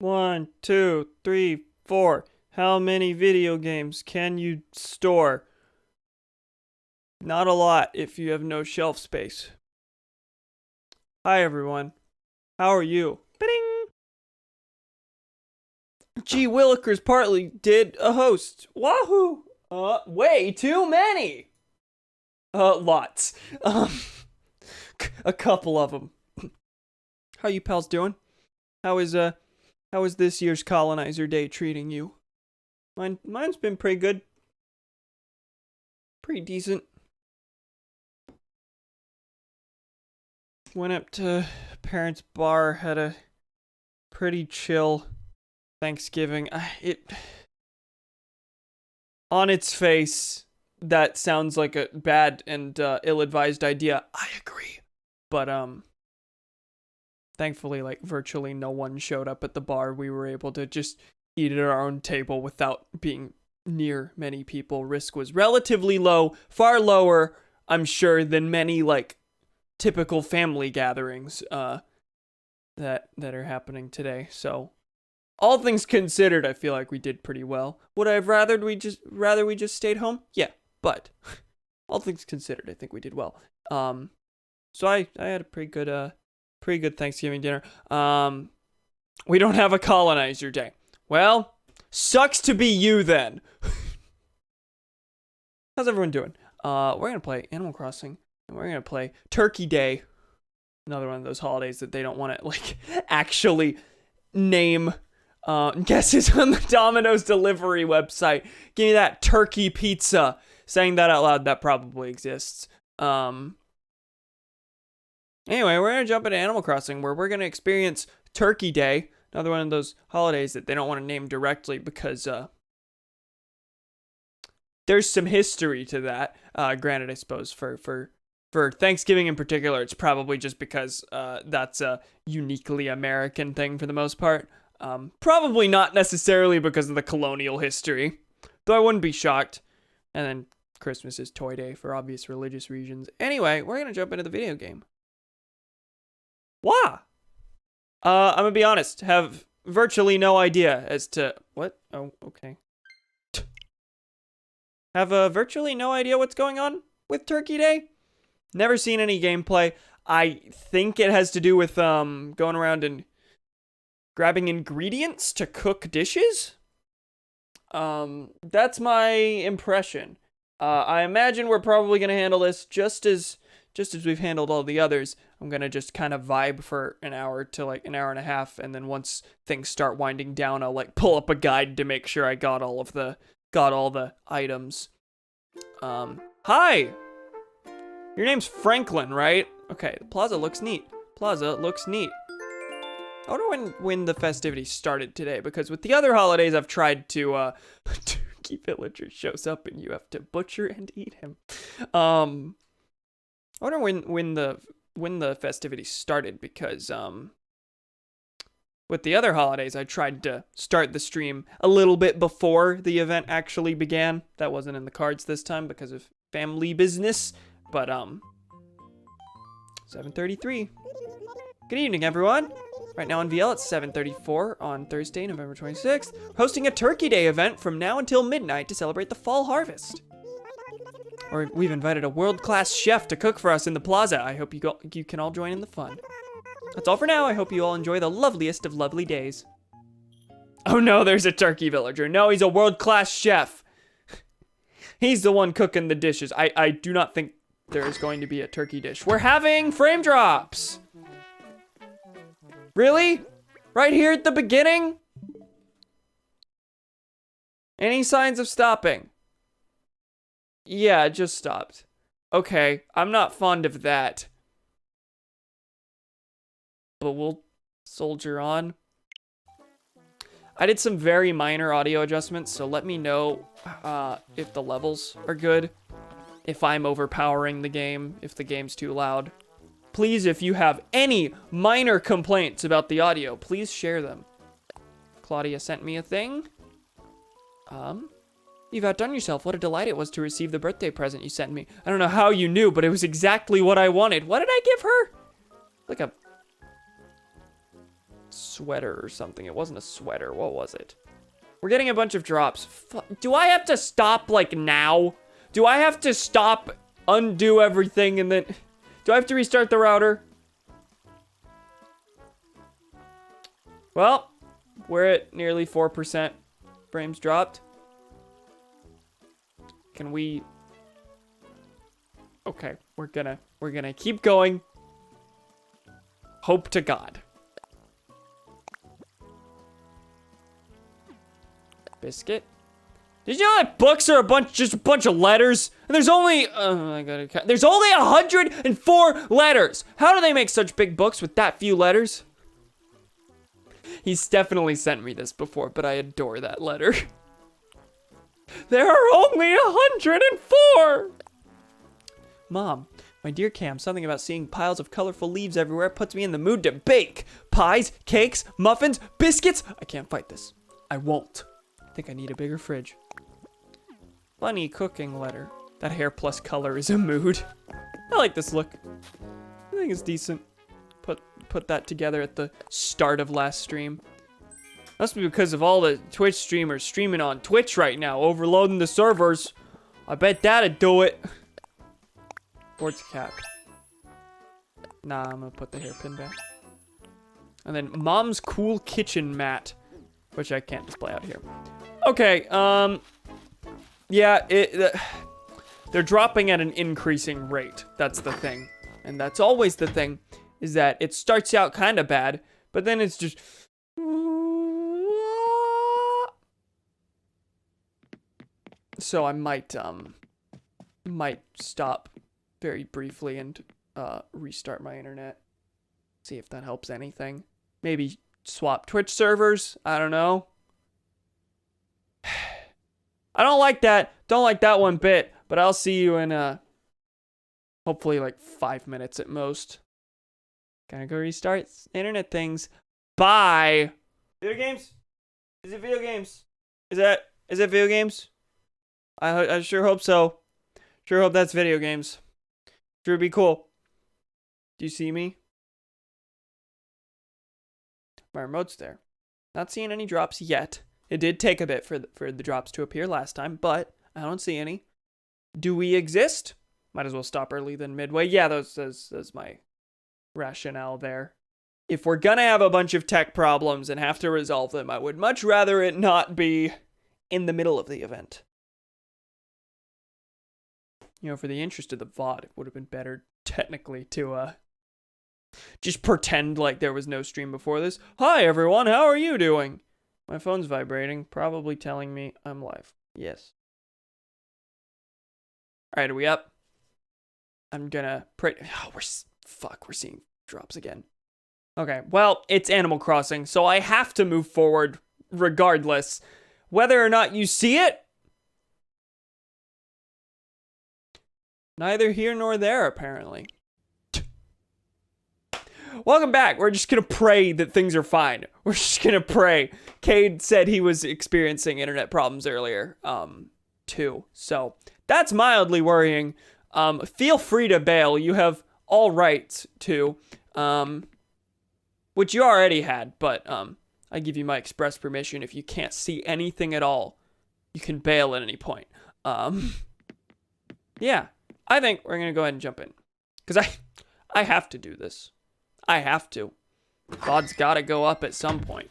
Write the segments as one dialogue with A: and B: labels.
A: 1, 2, 3, 4. How many video games can you store? Not a lot if you have no shelf space. Hi everyone. How are you? Ba-ding! Gee Willikers partly did a host. Wahoo! Way too many! Lots. A couple of them. How you pals doing? How is this year's colonizer day treating you? Mine's been pretty good. Pretty decent. Went up to parents' bar, had a pretty chill Thanksgiving. On its face, that sounds like a bad and ill-advised idea. I agree. But thankfully, like, virtually no one showed up at the bar. We were able to just eat at our own table without being near many people. Risk was relatively low, far lower, I'm sure, than many, like, typical family gatherings that are happening today. So, all things considered, I feel like we did pretty well. Would I have rather we just stayed home? Yeah, but all things considered, I think we did well. So I had a pretty good Thanksgiving dinner. We don't have a colonizer day. Well, sucks to be you then. How's everyone doing? We're gonna play Animal Crossing, and we're gonna play Turkey Day. Another one of those holidays that they don't want to, like, actually name. Guesses on the Domino's delivery website. Give me that turkey pizza. Saying that out loud, that probably exists. Anyway, we're gonna jump into Animal Crossing, where we're gonna experience Turkey Day. Another one of those holidays that they don't want to name directly because there's some history to that. Granted, I suppose for Thanksgiving in particular, it's probably just because that's a uniquely American thing for the most part. Probably not necessarily because of the colonial history, though I wouldn't be shocked. And then Christmas is Toy Day for obvious religious reasons. Anyway, we're gonna jump into the video game. Why? I'm gonna be honest, have virtually no idea as to what. Oh, okay. Have virtually no idea what's going on with Turkey Day. Never seen any gameplay. I think it has to do with going around and grabbing ingredients to cook dishes? That's my impression. I imagine we're probably going to handle this just as we've handled all the others. I'm going to just kind of vibe for an hour to like an hour and a half, and then once things start winding down, I'll like pull up a guide to make sure I got all the items. Hi! Your name's Franklin, right? Okay, the plaza looks neat. I wonder when the festivities started today, because with the other holidays I've tried to Turkey Villager shows up and you have to butcher and eat him. I wonder when the festivities started, because with the other holidays I tried to start the stream a little bit before the event actually began. That wasn't in the cards this time because of family business, but 7:33. Good evening, everyone. Right now on VL, it's 7:34 on Thursday, November 26th. We're hosting a Turkey Day event from now until midnight to celebrate the fall harvest. We've invited a world-class chef to cook for us in the plaza. I hope you can all join in the fun. That's all for now. I hope you all enjoy the loveliest of lovely days. Oh no, there's a turkey villager. No, he's a world-class chef. He's the one cooking the dishes. I do not think there is going to be a turkey dish. We're having frame drops. Really? Right here at the beginning? Any signs of stopping? Yeah, it just stopped. Okay, I'm not fond of that. But we'll soldier on. I did some very minor audio adjustments, so let me know if the levels are good, if I'm overpowering the game, if the game's too loud. Please, if you have any minor complaints about the audio, please share them. Claudia sent me a thing. You've outdone yourself. What a delight it was to receive the birthday present you sent me. I don't know how you knew, but it was exactly what I wanted. What did I give her? Like a sweater or something. It wasn't a sweater. What was it? We're getting a bunch of drops. Do I have to stop, like, now? Do I have to stop, undo everything, and then... Do I have to restart the router? Well, we're at nearly 4% frames dropped. Can we... Okay, we're gonna keep going. Hope to God. Biscuit. Did you know that books are just a bunch of letters? And there's only, there's only 104 letters. How do they make such big books with that few letters? He's definitely sent me this before, but I adore that letter. There are only 104. Mom, my dear Cam, something about seeing piles of colorful leaves everywhere puts me in the mood to bake. Pies, cakes, muffins, biscuits. I can't fight this. I won't. I think I need a bigger fridge. Funny cooking letter. That hair plus color is a mood. I like this look. I think it's decent. Put that together at the start of last stream. Must be because of all the Twitch streamers streaming on Twitch right now, overloading the servers. I bet that'd do it. Sports cap. Nah, I'm gonna put the hairpin back. And then Mom's cool kitchen mat, which I can't display out here. Okay, yeah, they're dropping at an increasing rate. That's the thing. And that's always the thing, is that it starts out kind of bad, but then it's just... So I might stop very briefly and restart my internet. See if that helps anything. Maybe swap Twitch servers. I don't know. I don't like that. Don't like that one bit. But I'll see you in hopefully like 5 minutes at most. Gotta go restart internet things. Bye. Video games? Is it video games? Is it video games? I sure hope so. Sure hope that's video games. Sure would be cool. Do you see me? My remote's there. Not seeing any drops yet. It did take a bit for the drops to appear last time, but I don't see any. Do we exist? Might as well stop early than midway. Yeah, that's my rationale there. If we're gonna have a bunch of tech problems and have to resolve them, I would much rather it not be in the middle of the event. You know, for the interest of the VOD, it would have been better technically to just pretend like there was no stream before this. Hi everyone, how are you doing? My phone's vibrating, probably telling me I'm live. Yes. All right, are we up? I'm gonna pray. Oh, we're seeing drops again. Okay, well, it's Animal Crossing, so I have to move forward regardless. Whether or not you see it, neither here nor there, apparently. Welcome back. We're just gonna pray that things are fine. We're just gonna pray. Cade said he was experiencing internet problems earlier, too. So that's mildly worrying. Feel free to bail. You have all rights to, which you already had, but I give you my express permission. If you can't see anything at all, you can bail at any point. Yeah, I think we're gonna go ahead and jump in, because I have to do this. I have to. VOD's gotta go up at some point.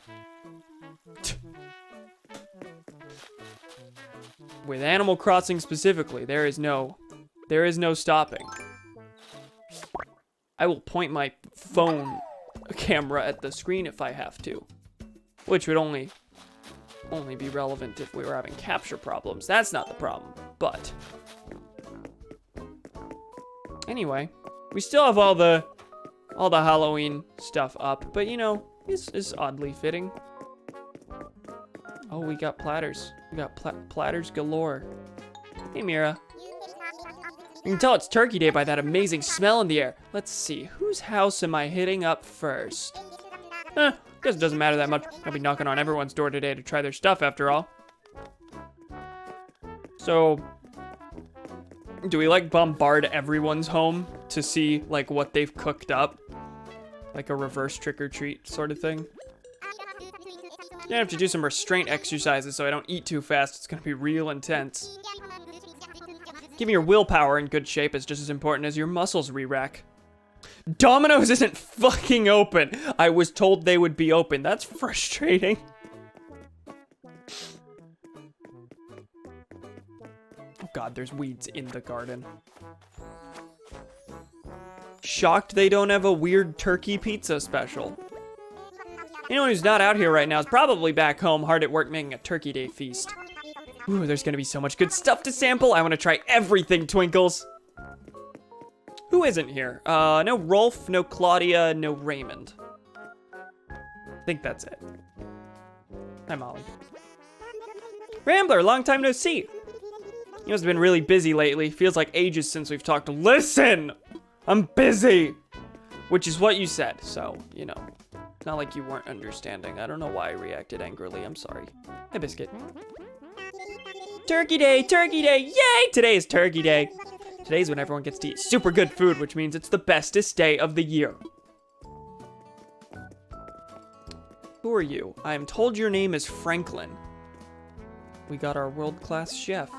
A: With Animal Crossing specifically, there is no stopping. I will point my phone camera at the screen if I have to, which would only be relevant if we were having capture problems. That's not the problem, but anyway, we still have all the Halloween stuff up, but you know, it's oddly fitting. Oh, we got platters. We got platters galore. Hey, Mira. You can tell it's Turkey Day by that amazing smell in the air. Let's see, whose house am I hitting up first? Guess it doesn't matter that much. I'll be knocking on everyone's door today to try their stuff after all. So, do we like bombard everyone's home to see like what they've cooked up? Like a reverse trick or treat sort of thing? gonna have to do some restraint exercises so I don't eat too fast. It's gonna be real intense. Keeping your willpower in good shape is just as important as your muscles re-rack. Domino's isn't fucking open. I was told they would be open. That's frustrating. Oh god, there's weeds in the garden. Shocked they don't have a weird turkey pizza special. Anyone who's not out here right now is probably back home hard at work making a Turkey Day feast. Ooh, there's gonna be so much good stuff to sample. I wanna try everything, Twinkles. Who isn't here? No Rolf, no Claudia, no Raymond. I think that's it. Hi, Molly. Rambler, long time no see. You must have been really busy lately. Feels like ages since we've talked. Listen! I'm busy! Which is what you said, so, you know. It's not like you weren't understanding. I don't know why I reacted angrily. I'm sorry. Hey, Biscuit. Turkey Day! Turkey Day! Yay! Today is Turkey Day. Today's when everyone gets to eat super good food, which means it's the bestest day of the year. Who are you? I am told your name is Franklin. We got our world-class chef.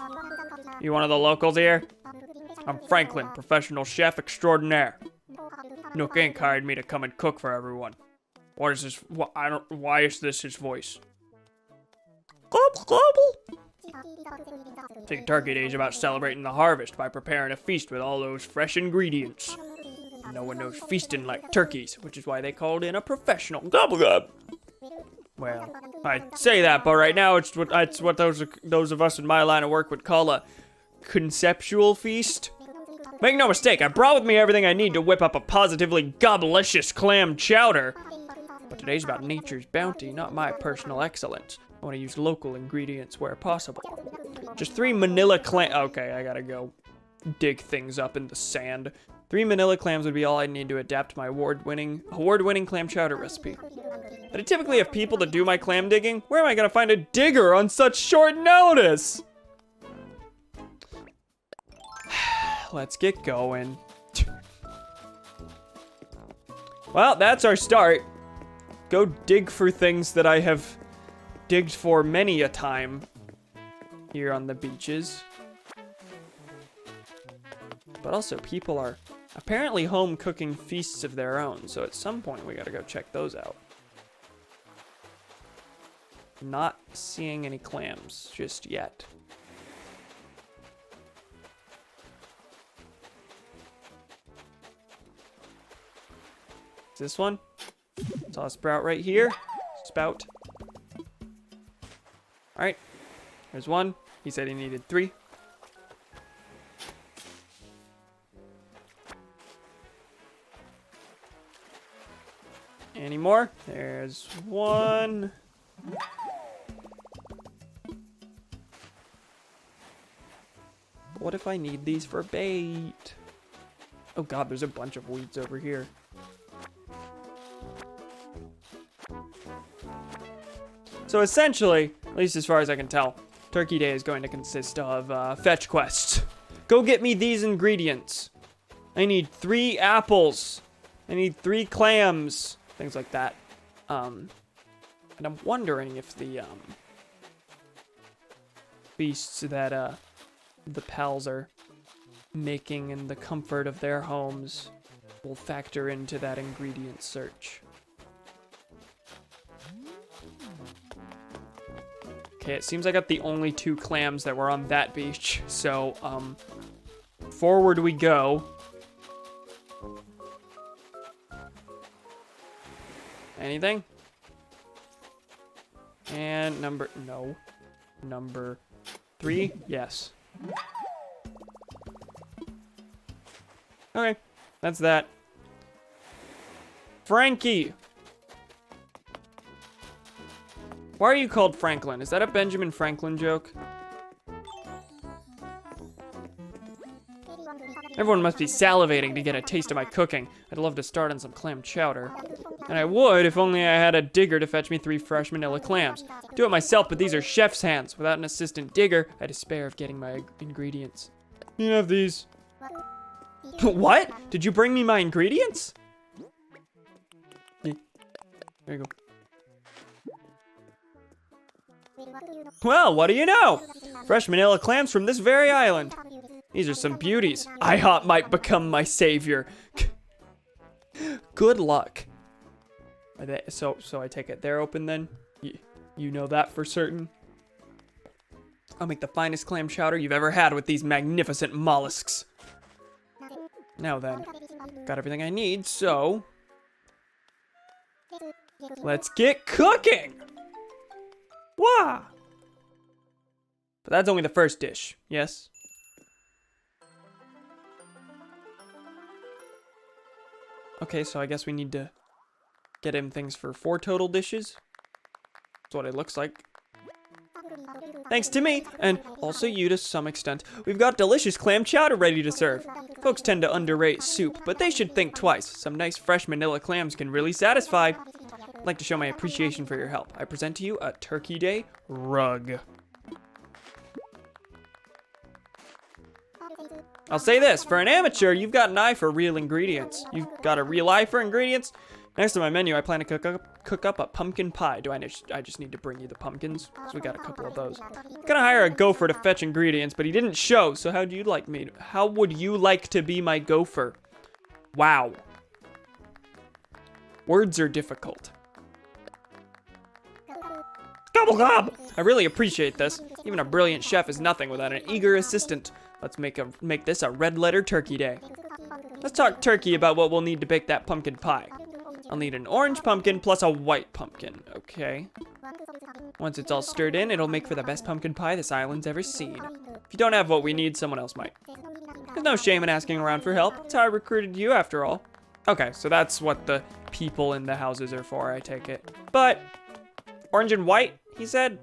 A: You one of the locals here? I'm Franklin, professional chef extraordinaire. Nook Inc. hired me to come and cook for everyone. What is this? Why is this his voice? Global, global. Think Turkey Day is about celebrating the harvest by preparing a feast with all those fresh ingredients. No one knows feasting like turkeys, which is why they called in a professional. Gobble gob. Well, I say that, but right now it's what those of us in my line of work would call a conceptual feast. Make no mistake, I brought with me everything I need to whip up a positively gobblicious clam chowder. But today's about nature's bounty, not my personal excellence. I want to use local ingredients where possible. Just 3 manila clam. Okay, I gotta go dig things up in the sand. 3 manila clams would be all I need to adapt my award-winning clam chowder recipe. But I typically have people to do my clam digging. Where am I gonna find a digger on such short notice? Let's get going. Well, that's our start. Go dig for things that I have digged for many a time here on the beaches. But also, people are apparently home cooking feasts of their own, so at some point we gotta go check those out. Not seeing any clams just yet. Is this one? Saw a sprout right here. Spout. Alright. There's one. He said he needed 3. Any more? There's 1. What if I need these for bait? Oh god, there's a bunch of weeds over here. So essentially, at least as far as I can tell, Turkey Day is going to consist of fetch quests. Go get me these ingredients. I need 3 apples. I need 3 clams. Things like that. And I'm wondering if the beasts that the pals are making in the comfort of their homes will factor into that ingredient search. Okay, it seems I got the only 2 clams that were on that beach, so, forward we go. Anything? And number 3, yes. Okay, that's that. Frankie! Why are you called Franklin? Is that a Benjamin Franklin joke? Everyone must be salivating to get a taste of my cooking. I'd love to start on some clam chowder. And I would if only I had a digger to fetch me 3 fresh manila clams. Do it myself, but these are chef's hands. Without an assistant digger, I despair of getting my ingredients. You have these. What? Did you bring me my ingredients? There you go. Well, what do you know? Fresh manila clams from this very island. These are some beauties. IHOP might become my savior. Good luck. Are they, so I take it they're open then? You know that for certain? I'll make the finest clam chowder you've ever had with these magnificent mollusks. Now then, got everything I need, so let's get cooking! Wah! But that's only the first dish, yes? Okay, so I guess we need to get him things for 4 total dishes. That's what it looks like. Thanks to me, and also you to some extent, we've got delicious clam chowder ready to serve. Folks tend to underrate soup, but they should think twice. Some nice fresh manila clams can really satisfy. I'd like to show my appreciation for your help. I present to you a Turkey Day rug. I'll say this, for an amateur, you've got an eye for real ingredients. You've got a real eye for ingredients? Next to my menu, I plan to cook up a pumpkin pie. I just need to bring you the pumpkins? Because we got a couple of those. I'm gonna hire a gopher to fetch ingredients, but he didn't show, so how would you like to be my gopher? Wow. Words are difficult. Gobble gob! I really appreciate this. Even a brilliant chef is nothing without an eager assistant. Let's make this a red letter turkey day. Let's talk turkey about what we'll need to bake that pumpkin pie. I'll need an orange pumpkin plus a white pumpkin, okay? Once it's all stirred in, it'll make for the best pumpkin pie this island's ever seen. If you don't have what we need, someone else might. There's no shame in asking around for help. That's how I recruited you, after all. Okay, so that's what the people in the houses are for, I take it. But, orange and white, he said?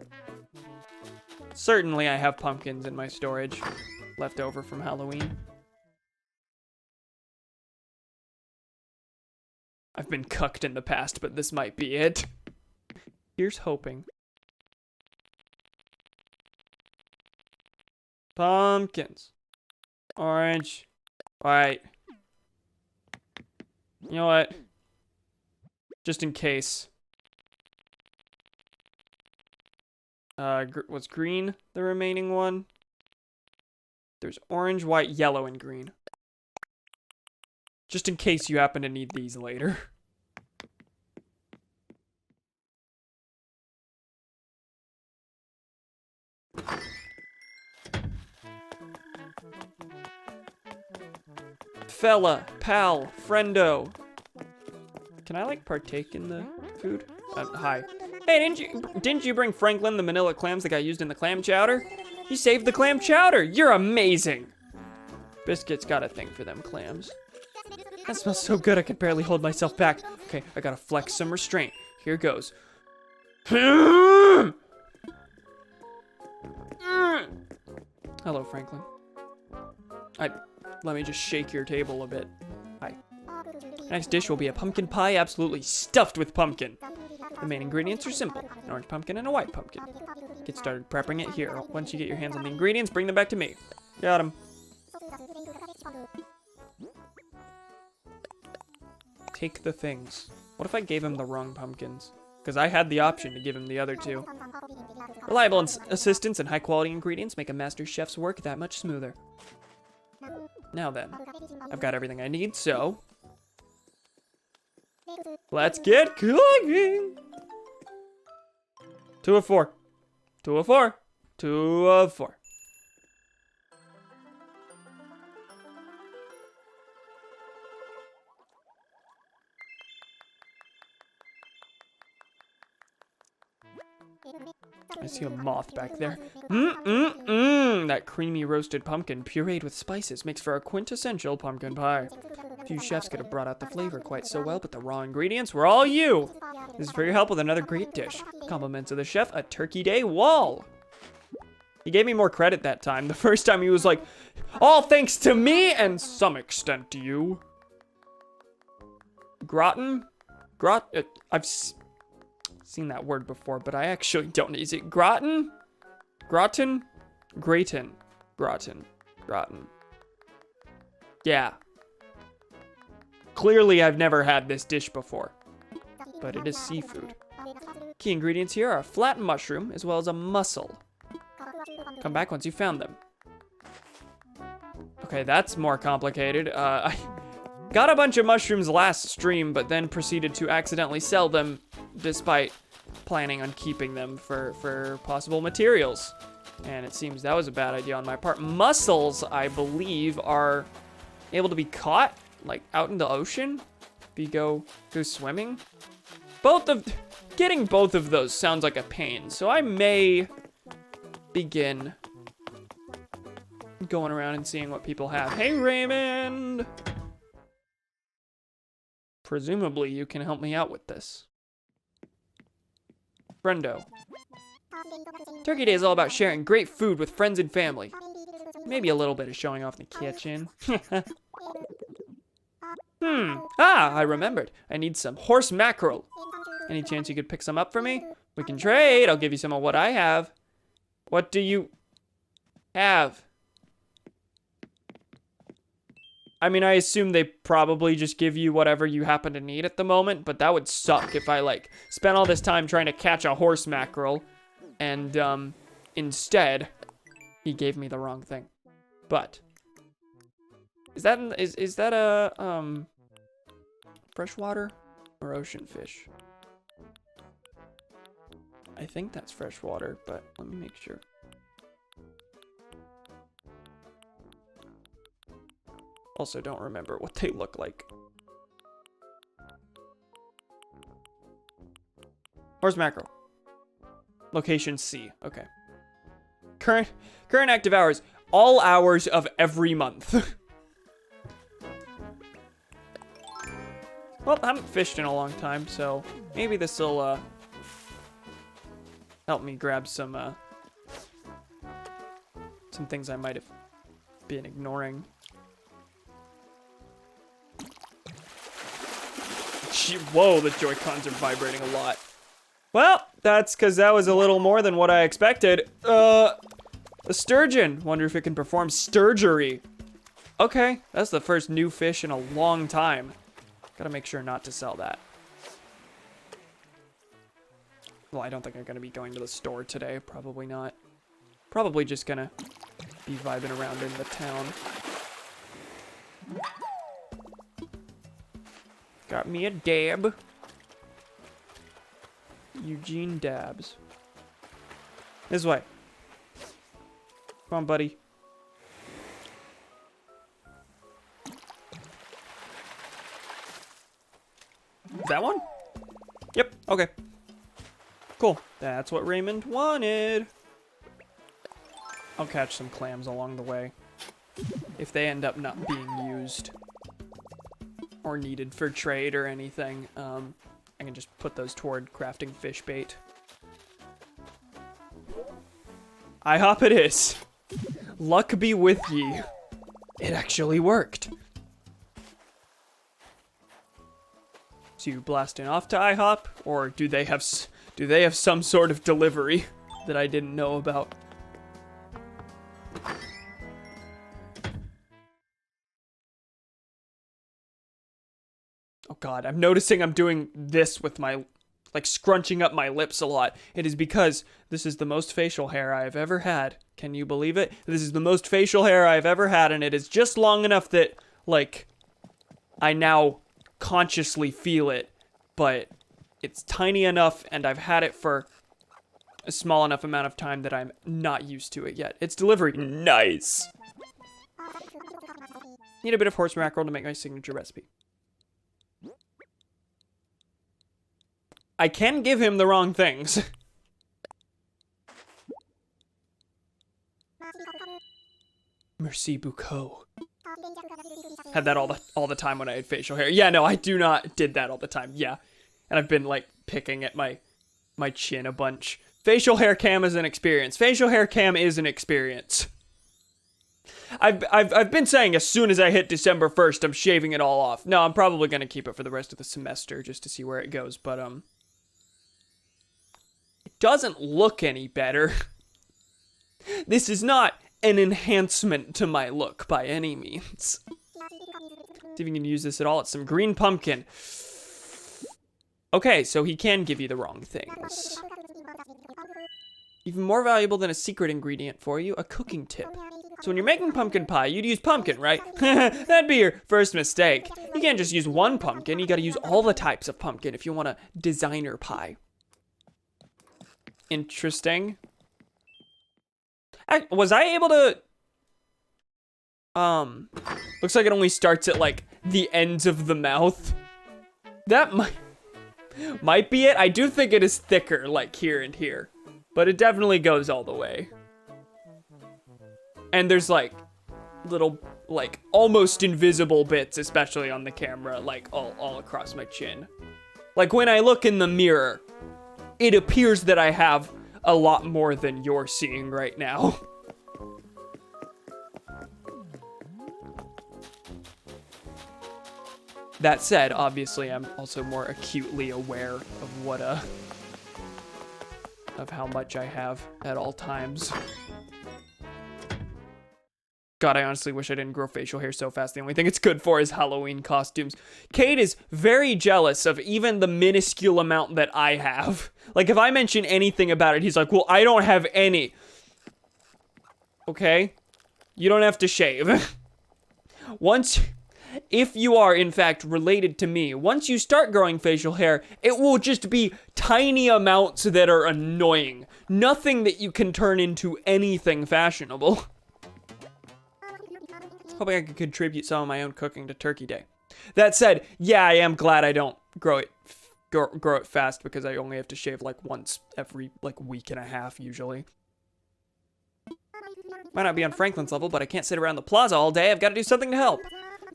A: Certainly I have pumpkins in my storage, left over from Halloween. I've been cucked in the past, but this might be it. Here's hoping. Pumpkins. Orange. White. You know what? Just in case. Was green the remaining one? There's orange, white, yellow, and green. Just in case you happen to need these later. Fella, pal, friendo. Can I like partake in the food? Hi. Hey, didn't you bring Franklin the manila clams that got used in the clam chowder? You saved the clam chowder. You're amazing. Biscuit's got a thing for them clams. That smells so good I could barely hold myself back. Okay, I gotta flex some restraint. Here goes. Hello, Franklin. Let me just shake your table a bit. Hi. Next dish will be a pumpkin pie absolutely stuffed with pumpkin. The main ingredients are simple. An orange pumpkin and a white pumpkin. Get started prepping it here. Once you get your hands on the ingredients, bring them back to me. Got 'em. Take the things. What if I gave him the wrong pumpkins? Because I had the option to give him the other two. Reliable assistance and high-quality ingredients make a master chef's work that much smoother. Now then, I've got everything I need, so let's get cooking! 2 of 4. 2 of 4. 2 of 4. I see a moth back there. That creamy roasted pumpkin pureed with spices makes for a quintessential pumpkin pie. Few chefs could have brought out the flavor quite so well, but the raw ingredients were all you. This is for your help with another great dish. Compliments of the chef, a Turkey Day wall. He gave me more credit that time. The first time he was like, all thanks to me and some extent to you. Gratin? I've seen that word before, but I actually don't. Is it gratin? Gratin? Gratin. Gratin. Gratin. Yeah. Clearly, I've never had this dish before, but it is seafood. Key ingredients here are a flat mushroom as well as a mussel. Come back once you found them. Okay, that's more complicated. I got a bunch of mushrooms last stream, but then proceeded to accidentally sell them despite planning on keeping them for possible materials. And it seems that was a bad idea on my part. Mussels, I believe, are able to be caught, like, out in the ocean. If you go swimming. Getting both of those sounds like a pain, so I may begin going around and seeing what people have. Hey, Raymond! Presumably, you can help me out with this. Friendo. Turkey Day is all about sharing great food with friends and family. Maybe a little bit of showing off in the kitchen. I remembered. I need some horse mackerel. Any chance you could pick some up for me? We can trade. I'll give you some of what I have. What do you have? I mean, I assume they probably just give you whatever you happen to need at the moment, but that would suck if I, like, spent all this time trying to catch a horse mackerel, and, instead, he gave me the wrong thing. But, is that a, freshwater or ocean fish? I think that's freshwater, but let me make sure. Also, don't remember what they look like. Horse mackerel. Location C. Okay. Current active hours. All hours of every month. Well, I haven't fished in a long time, so maybe this will help me grab some things I might have been ignoring. Whoa, the Joy-Cons are vibrating a lot. Well, that's because that was a little more than what I expected. A sturgeon. Wonder if it can perform sturgery. Okay, that's the first new fish in a long time. Gotta make sure not to sell that. Well, I don't think I'm gonna be going to the store today. Probably not. Probably just gonna be vibing around in the town. Got me a dab. Eugene dabs. This way. Come on, buddy. That one? Yep, okay. Cool. That's what Raymond wanted. I'll catch some clams along the way. If they end up not being used or needed for trade or anything, I can just put those toward crafting fish bait. IHOP it is. Luck be with ye. It actually worked. So you blasting off to IHOP, or do they have some sort of delivery that I didn't know about? Oh god, I'm noticing I'm doing this with my, like, scrunching up my lips a lot. It is because this is the most facial hair I have ever had. Can you believe it? This is the most facial hair I've ever had, and it is just long enough that, like, I now consciously feel it, but it's tiny enough, and I've had it for a small enough amount of time that I'm not used to it yet. It's delivery. Nice. Need a bit of horse mackerel to make my signature recipe. I can give him the wrong things. Merci beaucoup. Had that all the time when I had facial hair. Yeah, no, I did that all the time. Yeah. And I've been, like, picking at my chin a bunch. Facial hair cam is an experience. Facial hair cam is an experience. I've been saying as soon as I hit December 1st, I'm shaving it all off. No, I'm probably going to keep it for the rest of the semester just to see where it goes, but it doesn't look any better. This is not an enhancement to my look by any means. See if you can use this at all. It's some green pumpkin. Okay, so he can give you the wrong things. Even more valuable than a secret ingredient for you, a cooking tip. So when you're making pumpkin pie, you'd use pumpkin, right? That'd be your first mistake. You can't just use one pumpkin, you gotta use all the types of pumpkin if you want a designer pie. Interesting. Was I able to... Looks like it only starts at, like, the ends of the mouth. That might be it. I do think it is thicker, like, here and here. But it definitely goes all the way. And there's, like, little, like, almost invisible bits, especially on the camera, like, all across my chin. Like, when I look in the mirror, it appears that I have a lot more than you're seeing right now. That said, obviously, I'm also more acutely aware of what, of how much I have at all times. God, I honestly wish I didn't grow facial hair so fast. The only thing it's good for is Halloween costumes. Kate is very jealous of even the minuscule amount that I have. Like, if I mention anything about it, he's like, well, I don't have any. Okay? You don't have to shave. If you are, in fact, related to me, once you start growing facial hair, it will just be tiny amounts that are annoying. Nothing that you can turn into anything fashionable. Hoping I could contribute some of my own cooking to Turkey Day. That said, yeah, I am glad I don't grow it fast because I only have to shave like once every like week and a half usually. Might not be on Franklin's level, but I can't sit around the plaza all day. I've got to do something to help.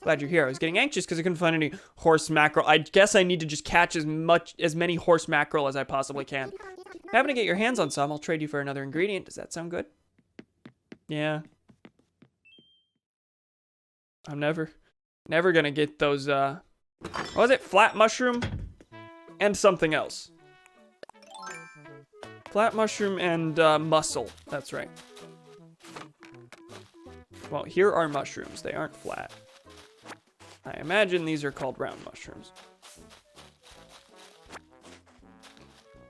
A: Glad you're here. I was getting anxious because I couldn't find any horse mackerel. I guess I need to just catch as many horse mackerel as I possibly can. If you happen to get your hands on some, I'll trade you for another ingredient. Does that sound good? Yeah. I'm never gonna get those, what was it? Flat mushroom and something else. Flat mushroom and, mussel. That's right. Well, here are mushrooms. They aren't flat. I imagine these are called round mushrooms.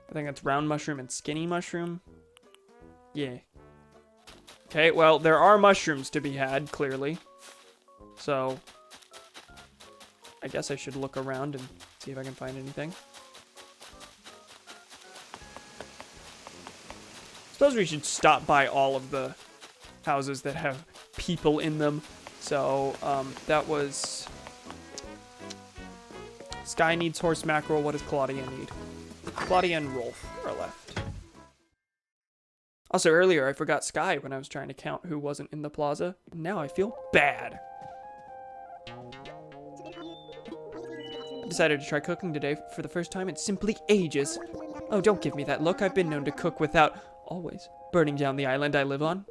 A: I think that's round mushroom and skinny mushroom. Yeah. Okay, well, there are mushrooms to be had, clearly. So, I guess I should look around and see if I can find anything. Suppose we should stop by all of the houses that have people in them. So, that was... Sky needs horse mackerel. What does Claudia need? Claudia and Rolf are left. Also, earlier I forgot Sky when I was trying to count who wasn't in the plaza. Now I feel bad. I decided to try cooking today for the first time in simply ages. Oh, don't give me that look. I've been known to cook without always burning down the island I live on.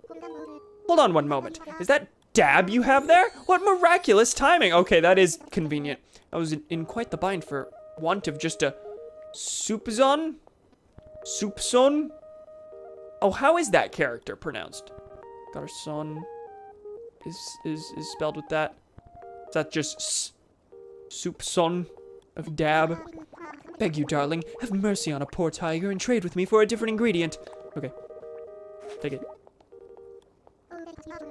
A: Hold on one moment. Is that dab you have there? What miraculous timing. Okay, that is convenient. I was in quite the bind for want of just a soupçon? Soupçon? Oh, how is that character pronounced? Garçon is spelled with that. Is that just soupçon of dab? Beg you, darling, have mercy on a poor tiger and trade with me for a different ingredient. Okay. Take it.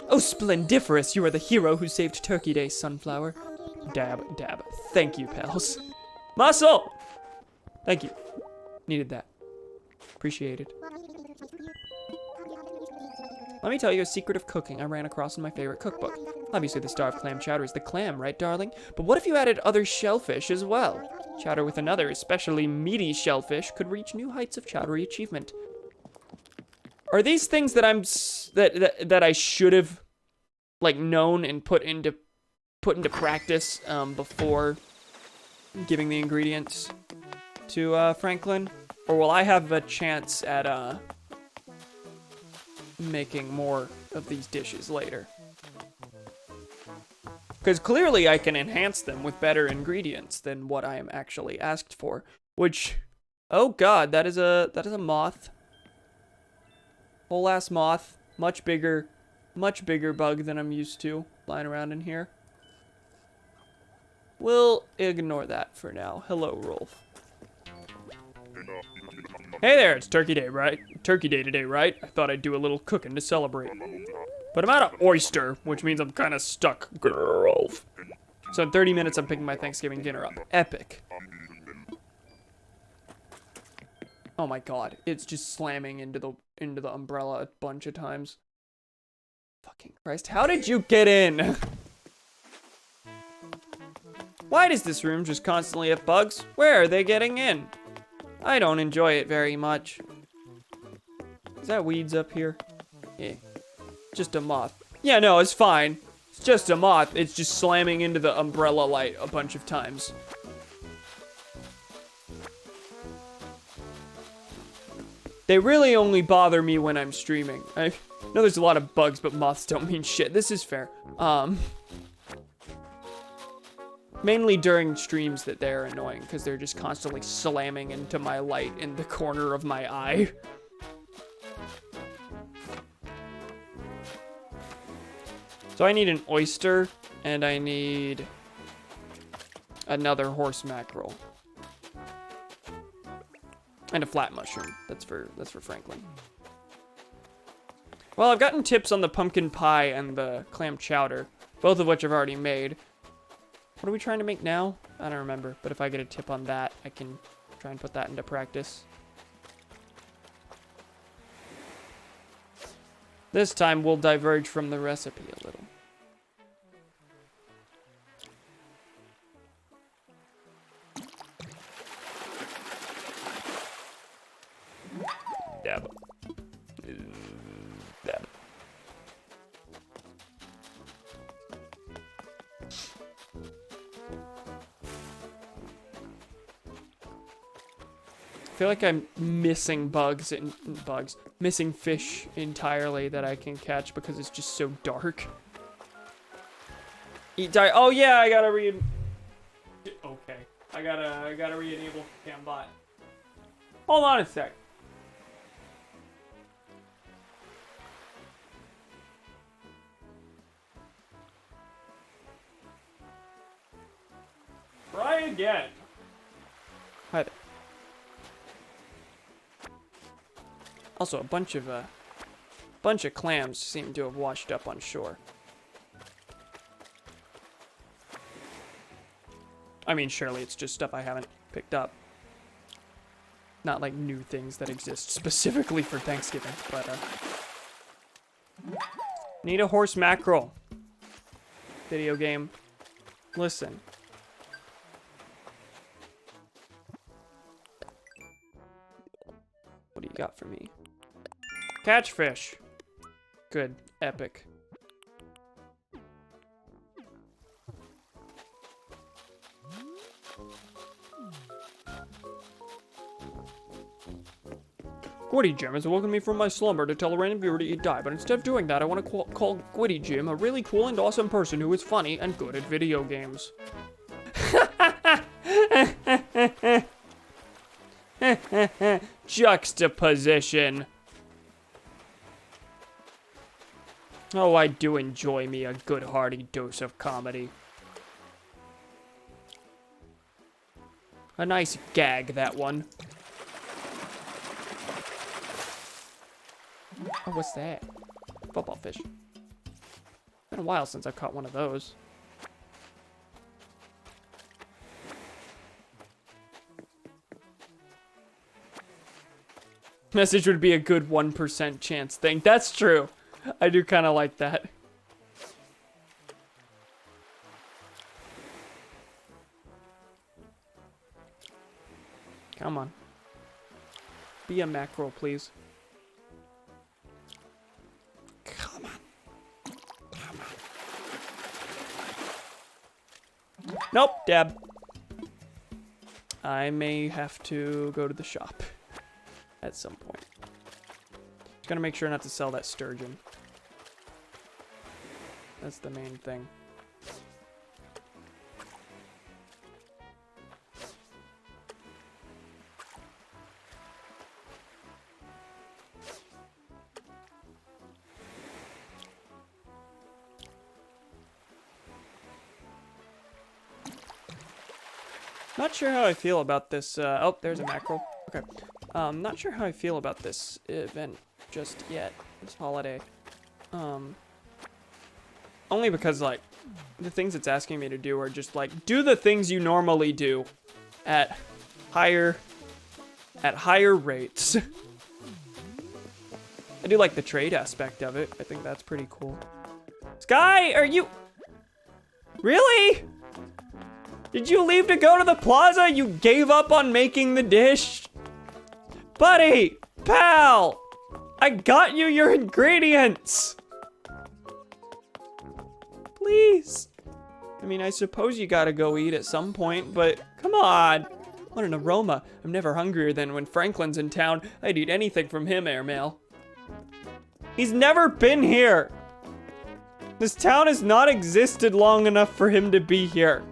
A: Oh, splendiferous, you are the hero who saved Turkey Day, Sunflower. Dab, dab. Thank you, pals. Muscle! Thank you. Needed that. Appreciated. Let me tell you a secret of cooking I ran across in my favorite cookbook. Obviously, the star of clam chowder is the clam, right, darling? But what if you added other shellfish as well? Chowder with another, especially meaty shellfish, could reach new heights of chowdery achievement. Are these things that that I should have, like, known and put into practice before giving the ingredients to Franklin? Or will I have a chance at making more of these dishes later? Because clearly I can enhance them with better ingredients than what I am actually asked for. Which, oh god, that is a moth. Whole ass moth. Much bigger bug than I'm used to flying around in here. We'll ignore that for now. Hello, Rolf. Hey there, it's Turkey Day, right? Turkey Day today, right? I thought I'd do a little cooking to celebrate. But I'm out of oyster, which means I'm kind of stuck. Grove. So in 30 minutes, I'm picking my Thanksgiving dinner up. Epic. Oh my god, it's just slamming into the umbrella a bunch of times. Fucking Christ, how did you get in? Why does this room just constantly have bugs? Where are they getting in? I don't enjoy it very much. Is that weeds up here? Yeah. Just a moth. Yeah, no, it's fine. It's just a moth. It's just slamming into the umbrella light a bunch of times. They really only bother me when I'm streaming. I know there's a lot of bugs, but moths don't mean shit. This is fair. Mainly during streams that they're annoying, because they're just constantly slamming into my light in the corner of my eye. So I need an oyster, and I need another horse mackerel. And a flat mushroom. That's for Franklin. Well, I've gotten tips on the pumpkin pie and the clam chowder, both of which I've already made. What are we trying to make now? I don't remember, but if I get a tip on that, I can try and put that into practice. This time, we'll diverge from the recipe a little. Dab. Dab. I feel like I'm missing missing fish entirely that I can catch because it's just so dark. Eat die. Oh yeah, I gotta Okay, I gotta re-enable Cambot. Hold on a sec. Try again. Hi there. Also, a bunch of clams seem to have washed up on shore. I mean, surely it's just stuff I haven't picked up. Not like new things that exist specifically for Thanksgiving, but need a horse mackerel. Video game. Listen. What do you got for me? Catch fish. Good. Epic. Gwitty Jim has awoken me from my slumber to tell a random viewer to eat die, but instead of doing that, I want to call Gwitty Jim a really cool and awesome person who is funny and good at video games. Juxtaposition. Oh, I do enjoy me a good hearty dose of comedy. A nice gag, that one. Oh, what's that? Football fish. Been a while since I've caught one of those. Message would be a good 1% chance thing. That's true. I do kind of like that. Come on. Be a mackerel, please. Come on. Come on. Nope, dab. I may have to go to the shop at some point. Just gotta make sure not to sell that sturgeon. That's the main thing. Not sure how I feel about this. Oh, there's a mackerel. Okay. Not sure how I feel about this event just yet. This holiday. Only because, like, the things it's asking me to do are just, like, do the things you normally do at higher rates. I do like the trade aspect of it. I think that's pretty cool. Sky, are you... Really? Did you leave to go to the plaza? You gave up on making the dish? Buddy, pal, I got you your ingredients. Please. I mean, I suppose you gotta go eat at some point, but come on. What an aroma. I'm never hungrier than when Franklin's in town. I'd eat anything from him, Airmail. He's never been here. This town has not existed long enough for him to be here.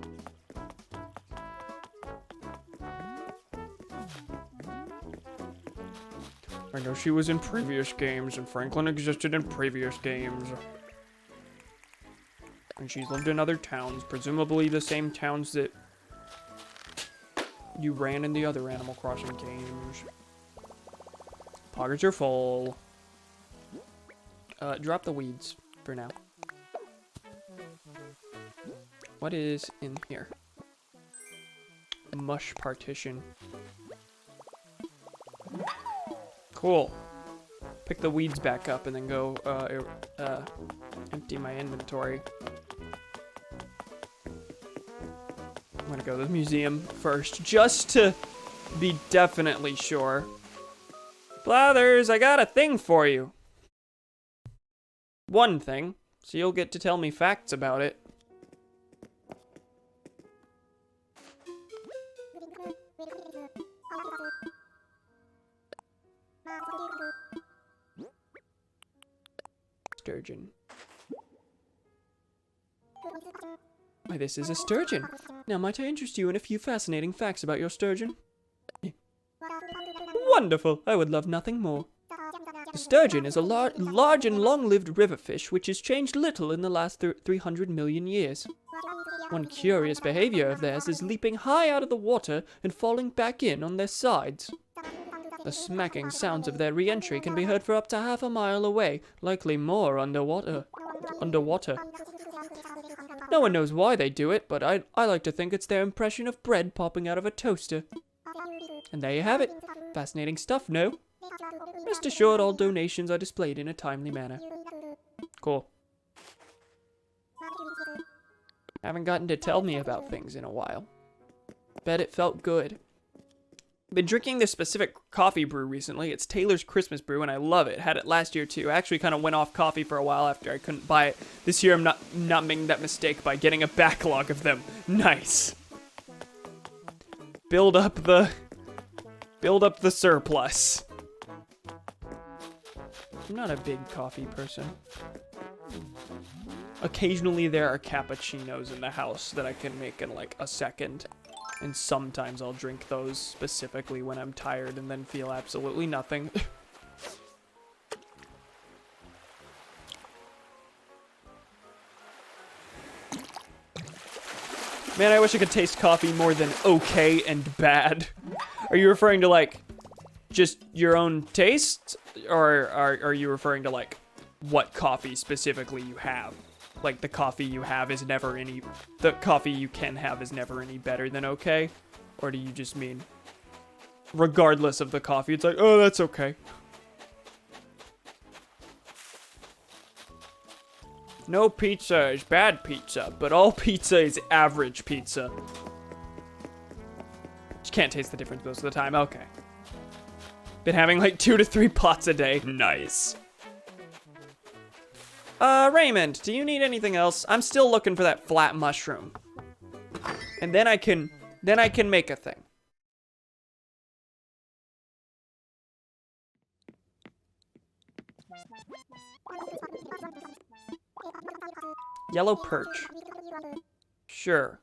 A: I know she was in previous games, and Franklin existed in previous games. And she's lived in other towns, presumably the same towns that you ran in the other Animal Crossing games. Pockets are full. Drop the weeds for now. What is in here? Mush partition. Cool. Pick the weeds back up and then go empty my inventory. I'm gonna go to the museum first, just to be definitely sure. Blathers, I got a thing for you. One thing, so you'll get to tell me facts about it. Sturgeon. Why, this is a sturgeon. Now, might I interest you in a few fascinating facts about your sturgeon? Wonderful! I would love nothing more. The sturgeon is a large and long-lived river fish which has changed little in the last 300 million years. One curious behavior of theirs is leaping high out of the water and falling back in on their sides. The smacking sounds of their re-entry can be heard for up to half a mile away, likely more underwater. No one knows why they do it, but I like to think it's their impression of bread popping out of a toaster. And there you have it. Fascinating stuff, no? Rest assured, all donations are displayed in a timely manner. Cool. Haven't gotten to tell me about things in a while. Bet it felt good. Been drinking this specific coffee brew recently. It's Taylor's Christmas Brew, and I love it. Had it last year, too. I actually kind of went off coffee for a while after I couldn't buy it. This year, I'm not making that mistake by getting a backlog of them. Nice. Build up the surplus. I'm not a big coffee person. Occasionally, there are cappuccinos in the house that I can make in, like, a second. And sometimes I'll drink those specifically when I'm tired and then feel absolutely nothing. Man, I wish I could taste coffee more than okay and bad. Are you referring to, like, just your own taste? Or are you referring to, like, what coffee specifically you have? Like, the coffee you have is never any... The coffee you can have is never any better than okay? Or do you just mean, regardless of the coffee, it's like, oh, that's okay. No pizza is bad pizza, but all pizza is average pizza. Just can't taste the difference most of the time. Okay. Been having like 2 to 3 pots a day. Nice. Raymond, do you need anything else? I'm still looking for that flat mushroom. And then I can make a thing. Yellow perch. Sure.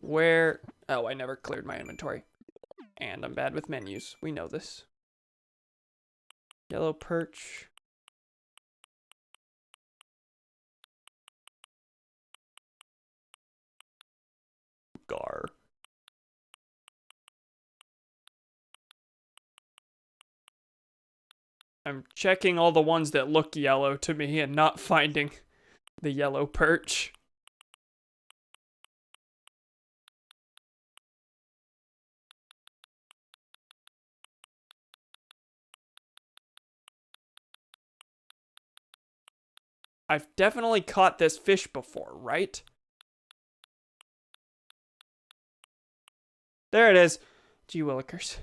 A: Where? Oh, I never cleared my inventory. And I'm bad with menus. We know this. Yellow perch. Gar. I'm checking all the ones that look yellow to me and not finding the yellow perch. I've definitely caught this fish before, right? There it is. Gee willikers.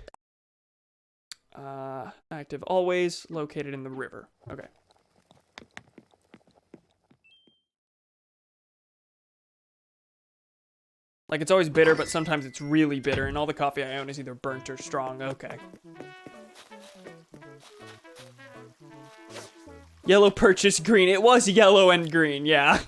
A: Active always, located in the river. Okay. Like, it's always bitter, but sometimes it's really bitter, and all the coffee I own is either burnt or strong. Okay. Yellow perch is green. It was yellow and green, yeah.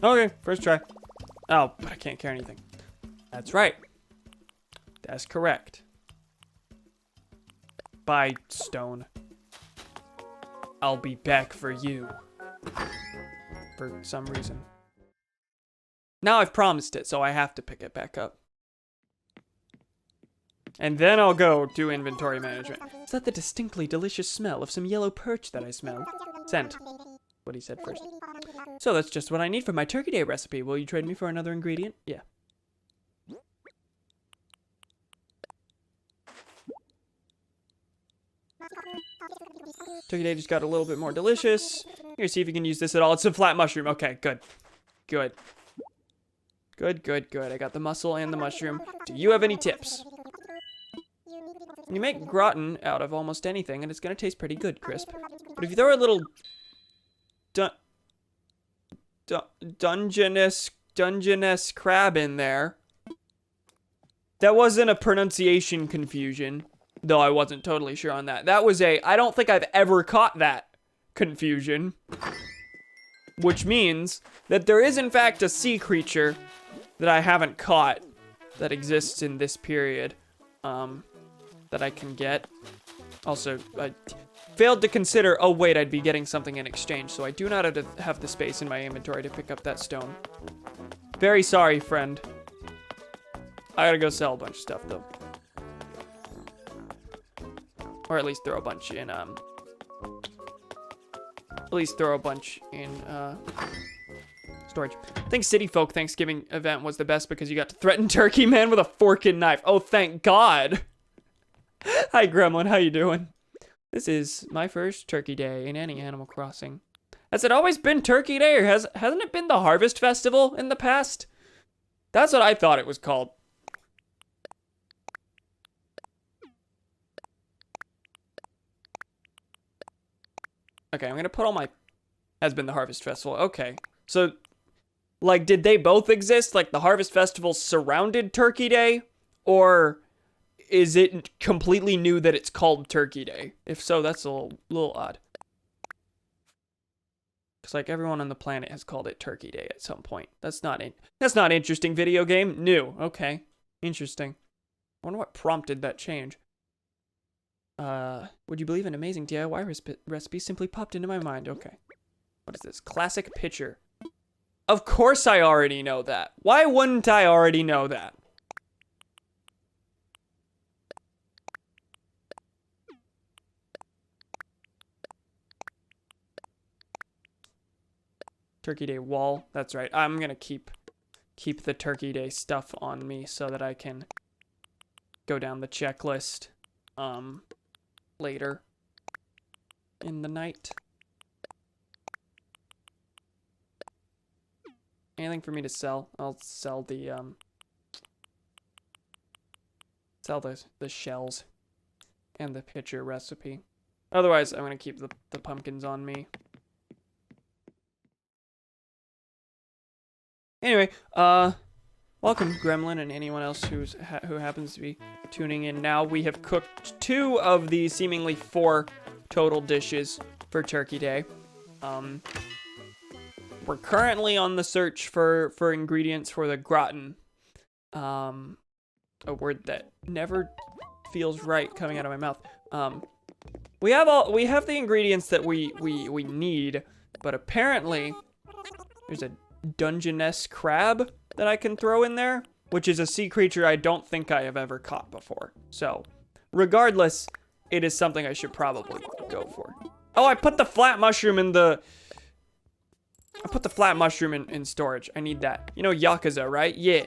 A: Okay, first try. Oh, but I can't carry anything. That's right. That's correct. Bye, stone. I'll be back for you. For some reason. Now I've promised it, so I have to pick it back up. And then I'll go do inventory management. Is that the distinctly delicious smell of some yellow perch that I smell? Scent. What he said first. So that's just what I need for my Turkey Day recipe. Will you trade me for another ingredient? Yeah. Turkey Day just got a little bit more delicious. Here, see if you can use this at all. It's a flat mushroom. Okay, good. Good. Good, good, good. I got the mussel and the mushroom. Do you have any tips? You make gratin out of almost anything, and it's gonna taste pretty good, Crisp. But if you throw a little Dungeness crab in there. That wasn't a pronunciation confusion, though I wasn't totally sure on that. That was I don't think I've ever caught that confusion. Which means that there is in fact a sea creature that I haven't caught that exists in this period, that I can get. Also, I failed to consider, oh wait, I'd be getting something in exchange, so I do not have the space in my inventory to pick up that stone. Very sorry, friend. I gotta go sell a bunch of stuff, though. Or at least throw a bunch in, storage. I think City Folk Thanksgiving event was the best because you got to threaten Turkey Man with a fork and knife. Oh, thank God. Hi, Gremlin. How you doing? This is my first Turkey Day in any Animal Crossing. Has it always been Turkey Day, or hasn't it been the Harvest Festival in the past? That's what I thought it was called. Okay, I'm gonna put all my... Has been the Harvest Festival. Okay. So, like, did they both exist? Like, the Harvest Festival surrounded Turkey Day? Or is it completely new that it's called Turkey Day? If so, that's a little odd. Because, like, everyone on the planet has called it Turkey Day at some point. That's not interesting, video game. New. Okay. Interesting. I wonder what prompted that change. Would you believe an amazing DIY recipe simply popped into my mind? Okay. What is this? Classic pitcher. Of course I already know that. Why wouldn't I already know that? Turkey Day wall. That's right. I'm gonna keep the Turkey Day stuff on me so that I can go down the checklist later in the night. Anything for me to sell? I'll sell the shells and the pitcher recipe. Otherwise, I'm gonna keep the pumpkins on me. Anyway, welcome Gremlin and anyone else who happens to be tuning in now. We have cooked 2 of the seemingly 4 total dishes for Turkey Day. We're currently on the search for ingredients for the gratin. A word that never feels right coming out of my mouth. We have the ingredients that we need, but apparently There's a Dungeness crab that I can throw in there, which is a sea creature I don't think I have ever caught before. So, regardless, it is something I should probably go for. Oh, I put the flat mushroom in the... I put the flat mushroom in storage. I need that. You know Yakuza, right? Yeah.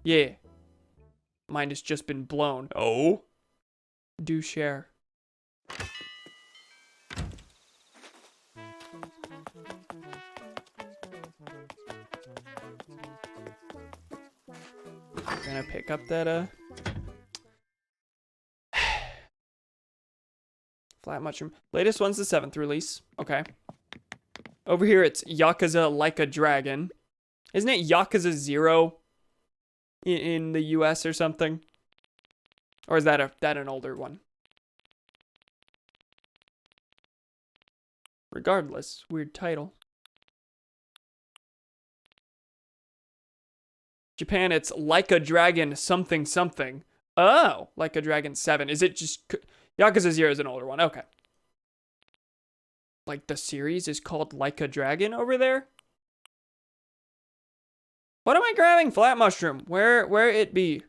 A: Yeah. Mine has just been blown. Oh? Do share. Gonna pick up that, flat mushroom. Latest one's the 7th release. Okay. Over here, it's Yakuza Like a Dragon. Isn't it Yakuza 0 in the US or something? Or is that an older one? Regardless, weird title. Japan, it's Like a Dragon something something. Oh, Like a Dragon 7. Is it just... Yakuza 0 is an older one. Okay. Like the series is called Like a Dragon over there? What am I grabbing? Flat mushroom. Where it be?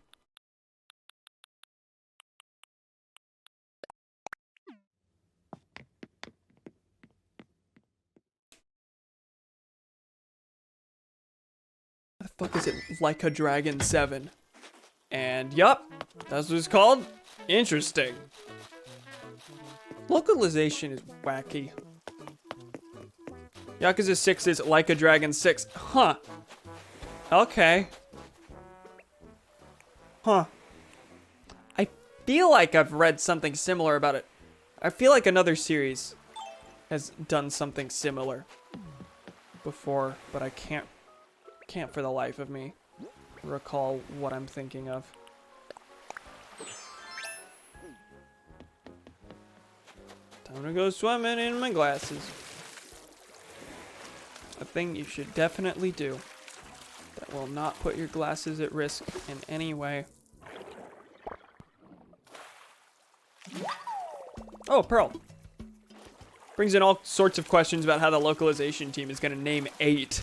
A: What the fuck is it? Like a Dragon 7. And yup, that's what it's called. Interesting. Localization is wacky. Yakuza 6 is Like a Dragon 6. Huh. Okay. Huh. I feel like I've read something similar about it. I feel like another series has done something similar before, but I can't for the life of me recall what I'm thinking of. Time to go swimming in my glasses. A thing you should definitely do that will not put your glasses at risk in any way. Oh, Pearl. Brings in all sorts of questions about how the localization team is going to name 8.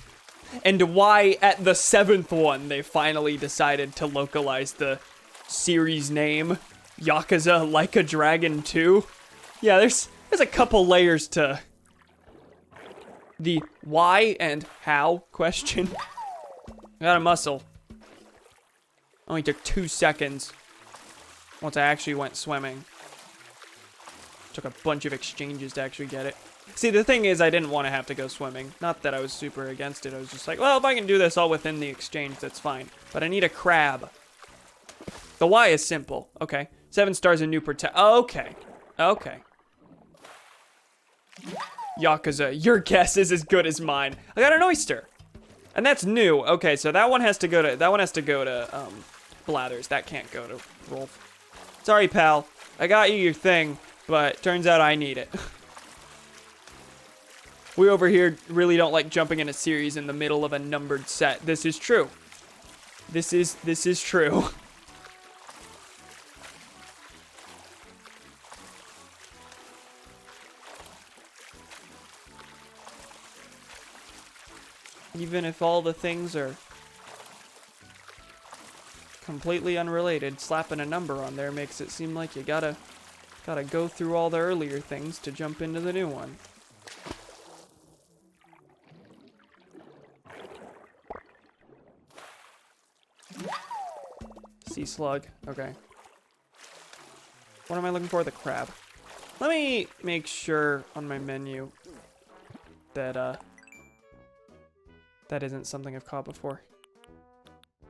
A: And why at the 7th one they finally decided to localize the series name Yakuza Like a Dragon 2. Yeah, there's a couple layers to the why and how question. I got a muscle. Only took 2 seconds once I actually went swimming. Took a bunch of exchanges to actually get it. See, the thing is, I didn't want to have to go swimming. Not that I was super against it. I was just like, well, if I can do this all within the exchange, that's fine. But I need a crab. The why is simple. Okay. 7 stars in new protect. Okay. Okay. Yakuza, your guess is as good as mine. I got an oyster. And that's new. Okay, so that one has to go to Blathers. That can't go to Rolf. Sorry, pal. I got you your thing, but turns out I need it. We over here really don't like jumping in a series in the middle of a numbered set. This is true. This is true. Even if all the things are completely unrelated, slapping a number on there makes it seem like you gotta go through all the earlier things to jump into the new one. Sea slug. Okay. What am I looking for? The crab. Let me make sure on my menu that that isn't something I've caught before.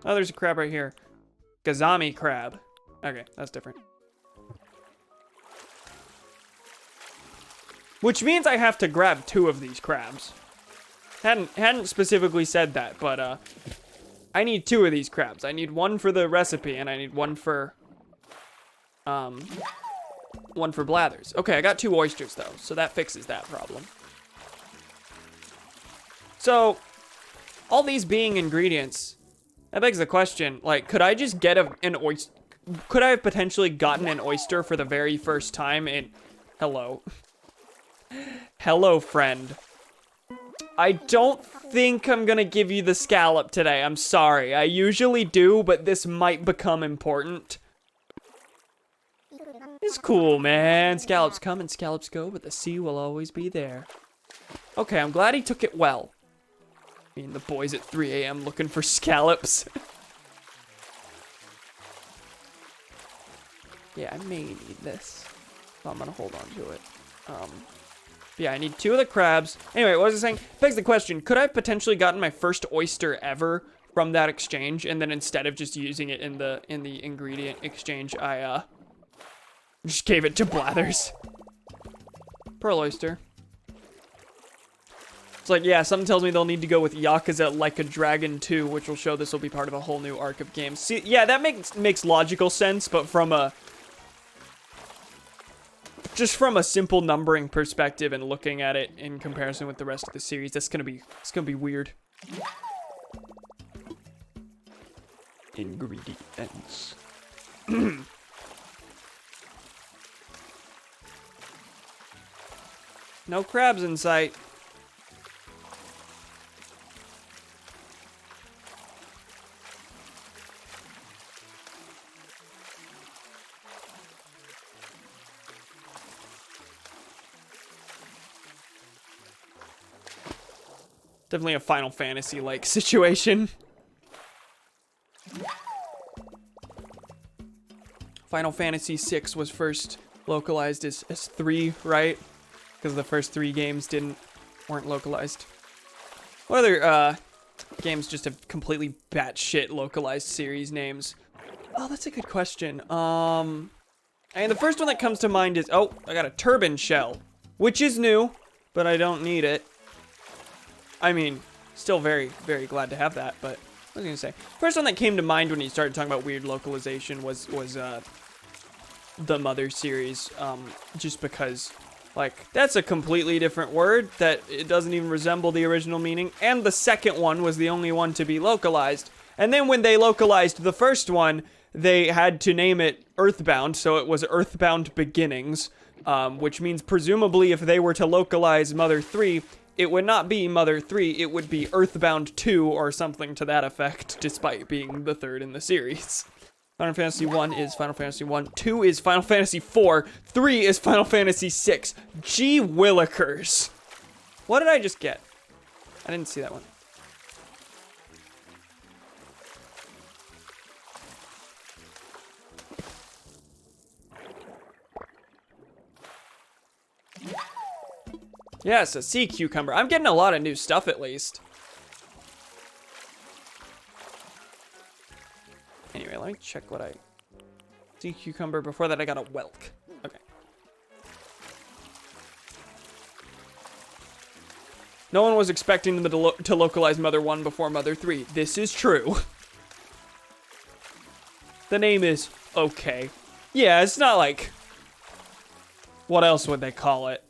A: Oh, there's a crab right here. Gazami crab. Okay, that's different. Which means I have to grab 2 of these crabs. Hadn't specifically said that, but I need 2 of these crabs. I need 1 for the recipe, and I need 1 for Blathers. Okay, I got 2 oysters though, so that fixes that problem. So, all these being ingredients, that begs the question, like, could I just get an oyster? Could I have potentially gotten an oyster for the very first time in... Hello. Hello, friend. I don't think I'm gonna give you the scallop today. I'm sorry. I usually do, but this might become important. It's cool, man. Scallops come and scallops go, but the sea will always be there. Okay, I'm glad he took it well. Me and the boys at 3 a.m. looking for scallops. Yeah, I may need this. So I'm gonna hold on to it. Yeah, I need 2 of the crabs. Anyway, what was I saying? Begs the question, could I have potentially gotten my first oyster ever from that exchange, and then instead of just using it in the ingredient exchange, I just gave it to Blathers. Pearl oyster. It's like, yeah, something tells me they'll need to go with Yakuza Like a Dragon 2, which will show this will be part of a whole new arc of games. See, yeah, that makes logical sense, but from a simple numbering perspective and looking at it in comparison with the rest of the series, it's gonna be weird. Ingredients. No crabs in sight. Definitely a Final Fantasy-like situation. Final Fantasy VI was first localized as 3, right? Because the first 3 games weren't localized. What other games just have completely batshit localized series names? Oh, that's a good question. And the first one that comes to mind is, oh, I got a turban shell, which is new, but I don't need it. I mean, still very, very glad to have that, but what was I gonna say? First one that came to mind when you started talking about weird localization was the Mother series, just because, like, that's a completely different word that it doesn't even resemble the original meaning, and the second one was the only one to be localized, and then when they localized the first one, they had to name it Earthbound, so it was Earthbound Beginnings, which means presumably if they were to localize Mother 3, it would not be Mother 3, it would be Earthbound 2 or something to that effect, despite being the third in the series. Final Fantasy 1 is Final Fantasy 1, 2 is Final Fantasy 4, 3 is Final Fantasy 6. Gee willikers. What did I just get? I didn't see that one. Yes, a sea cucumber. I'm getting a lot of new stuff, at least. Anyway, let me check what I... Sea cucumber. Before that, I got a whelk. Okay. No one was expecting them to localize Mother 1 before Mother 3. This is true. The name is okay. Yeah, it's not like... What else would they call it?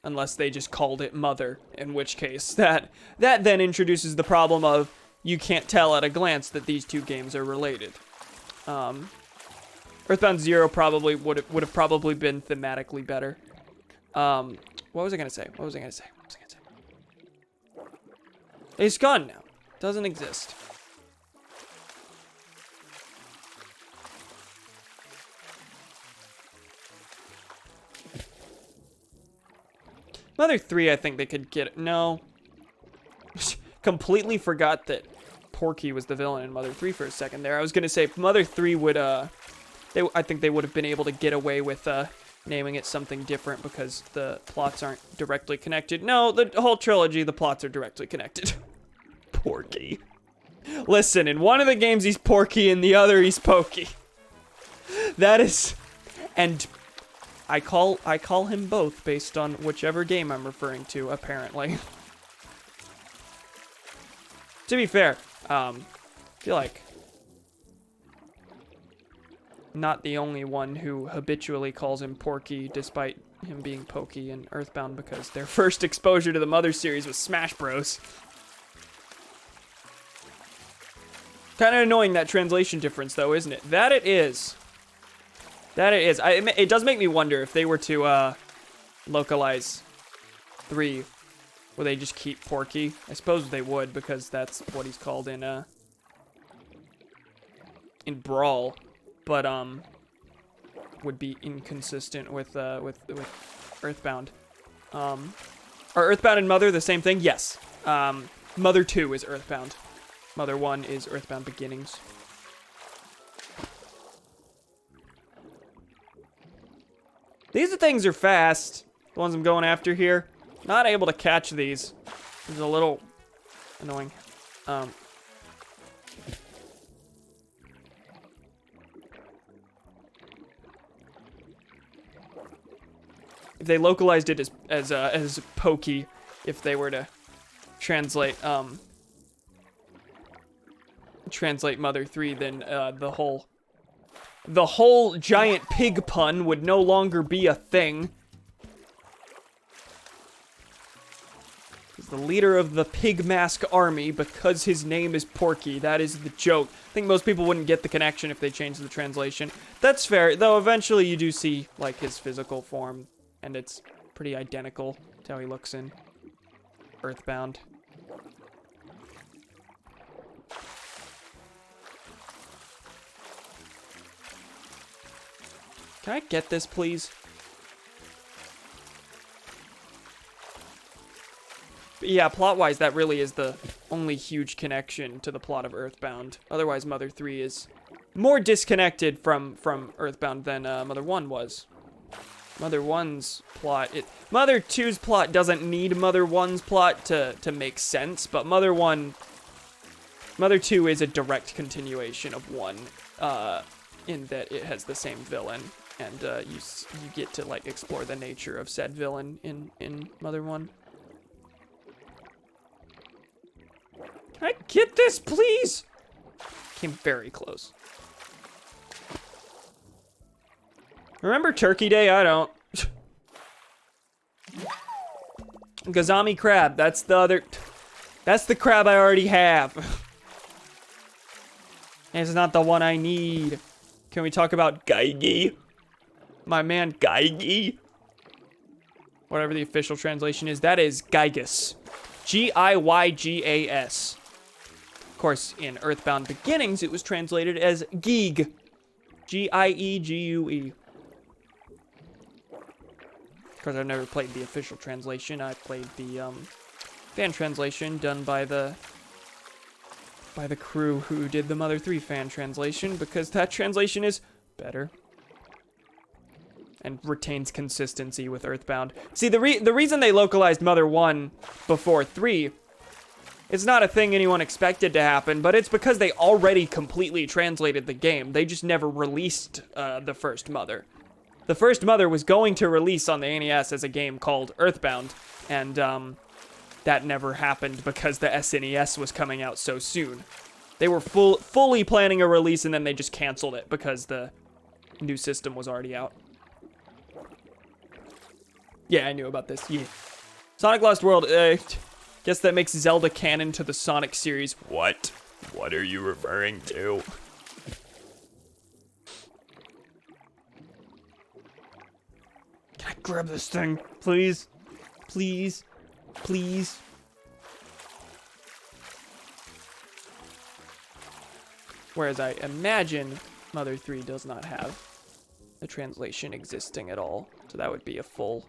A: Unless they just called it Mother, in which case that then introduces the problem of you can't tell at a glance that these two games are related. Earthbound Zero probably would have probably been thematically better. What was I gonna say? It's gone now. Doesn't exist. Mother 3, I think they could get... No. Completely forgot that Porky was the villain in Mother 3 for a second there. I was going to say, Mother 3 would, I think they would have been able to get away with, naming it something different because the plots aren't directly connected. No, the whole trilogy, the plots are directly connected. Porky. Listen, in one of the games he's Porky, in the other he's Pokey. That is... And... I call him both based on whichever game I'm referring to, apparently. To be fair, I feel like not the only one who habitually calls him Porky despite him being Pokey in Earthbound because their first exposure to the Mother series was Smash Bros. Kind of annoying, that translation difference, though, isn't it? That it is. That it is. It does make me wonder if they were to localize 3 Will they just keep Porky? I suppose they would, because that's what he's called in Brawl, but would be inconsistent with Earthbound. Are Earthbound and Mother the same thing? Yes. Mother 2 is Earthbound. Mother 1 is Earthbound Beginnings. These things are fast. The ones I'm going after here. Not able to catch these. It's a little annoying. If they localized it as pokey, if they were to translate Mother 3, then the whole giant pig pun would no longer be a thing. He's the leader of the Pig Mask Army because his name is Porky. That is the joke. I think most people wouldn't get the connection if they changed the translation. That's fair, though eventually you do see, like, his physical form, and it's pretty identical to how he looks in Earthbound. Can I get this, please? But yeah, plot-wise, that really is the only huge connection to the plot of Earthbound. Otherwise, Mother 3 is more disconnected from Earthbound than Mother 1 was. Mother 1's plot... Mother 2's plot doesn't need Mother 1's plot to make sense, but Mother 2 is a direct continuation of 1, in that it has the same villain. And you get to, like, explore the nature of said villain in Mother 1. Can I get this, please? Came very close. Remember Turkey Day? I don't. Gazami crab. That's the crab I already have. It's not the one I need. Can we talk about Geige? My man Geige. Whatever the official translation is, that is Gygas. Giygas. Of course, in Earthbound Beginnings, it was translated as Geeg. Giegue. Of course, I've never played the official translation. I played the fan translation done by the crew who did the Mother 3 fan translation, because that translation is better and retains consistency with Earthbound. See, the reason they localized Mother 1 before 3, it's not a thing anyone expected to happen, but it's because they already completely translated the game. They just never released the first Mother. The first Mother was going to release on the NES as a game called Earthbound, and that never happened because the SNES was coming out so soon. They were fully planning a release, and then they just canceled it because the new system was already out. Yeah, I knew about this. Yeah. Sonic Lost World. Guess that makes Zelda canon to the Sonic series. What? What are you referring to? Can I grab this thing, please? Please? Please? Whereas I imagine Mother 3 does not have the translation existing at all. So that would be a full...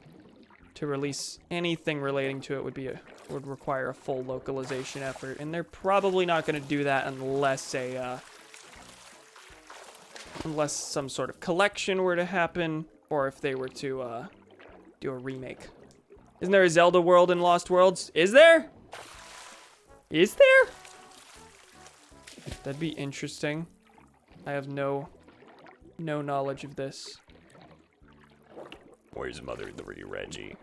A: To release anything relating to it would require a full localization effort, and they're probably not going to do that unless some sort of collection were to happen, or if they were to do a remake. Isn't there a Zelda world in Lost Worlds? Is there? Is there? That'd be interesting. I have no knowledge of this. Where's Mother 3, Reggie?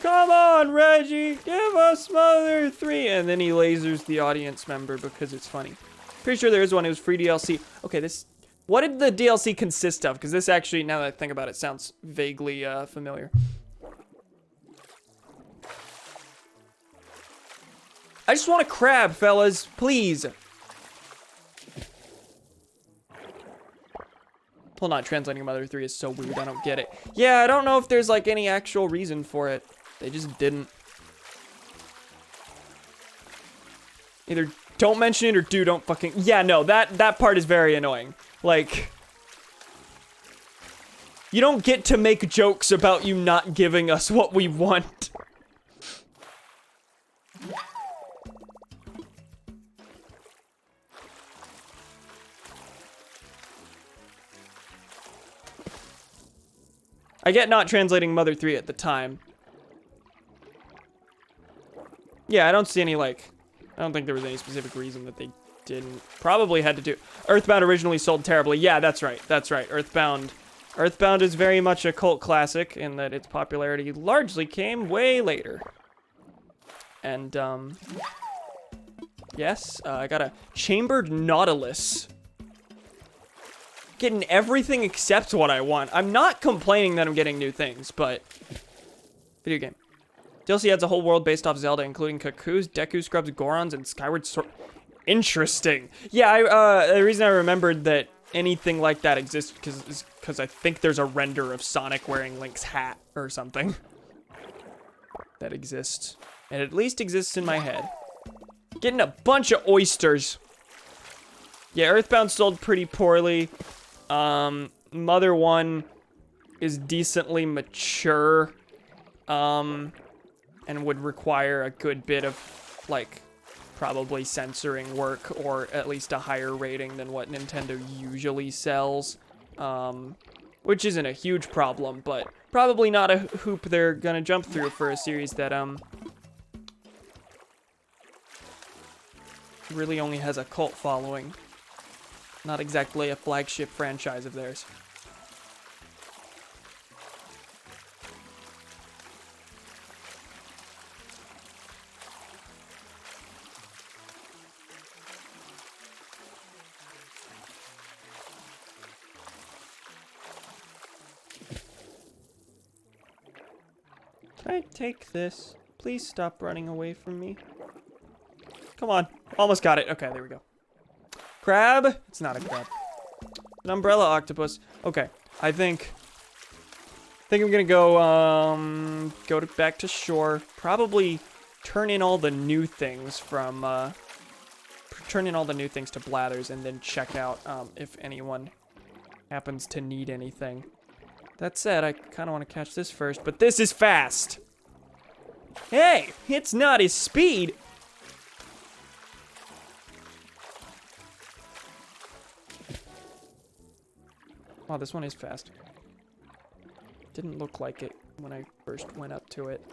A: Come on, Reggie! Give us Mother 3! And then he lasers the audience member because it's funny. Pretty sure there is one. It was free DLC. Okay, this... What did the DLC consist of? Because this actually, now that I think about it, sounds vaguely familiar. I just want a crab, fellas. Please. Well, not translating Mother 3 is so weird. I don't get it. Yeah, I don't know if there's, like, any actual reason for it. They just didn't. Either don't mention it or don't fucking... Yeah, no, that part is very annoying. Like... You don't get to make jokes about you not giving us what we want. I get not translating Mother 3 at the time. Yeah, I don't see any, like... I don't think there was any specific reason that they didn't. Probably had to do... Earthbound originally sold terribly. Yeah, that's right. That's right. Earthbound is very much a cult classic in that its popularity largely came way later. And, yes, I got a chambered Nautilus. Getting everything except what I want. I'm not complaining that I'm getting new things, but... Video game. DLC adds a whole world based off Zelda, including Kakus, Deku Scrubs, Gorons, and Skyward Sword. Interesting. Yeah, the reason I remembered that anything like that exists because I think there's a render of Sonic wearing Link's hat or something that exists. It at least exists in my head. Getting a bunch of oysters. Yeah, Earthbound sold pretty poorly. Mother 1 is decently mature. And would require a good bit of, like, probably censoring work, or at least a higher rating than what Nintendo usually sells. Which isn't a huge problem, but probably not a hoop they're gonna jump through for a series that, really only has a cult following. Not exactly a flagship franchise of theirs. Can I take this? Please stop running away from me. Come on. Almost got it. Okay, there we go. Crab? It's not a crab. An umbrella octopus. Okay, I think I'm gonna go, back to shore. Probably turn in all the new things from, turn in all the new things to Blathers and then check out, if anyone happens to need anything. That said, I kind of want to catch this first, but this is fast. Hey, it's not his speed. Wow, this one is fast. Didn't look like it when I first went up to it.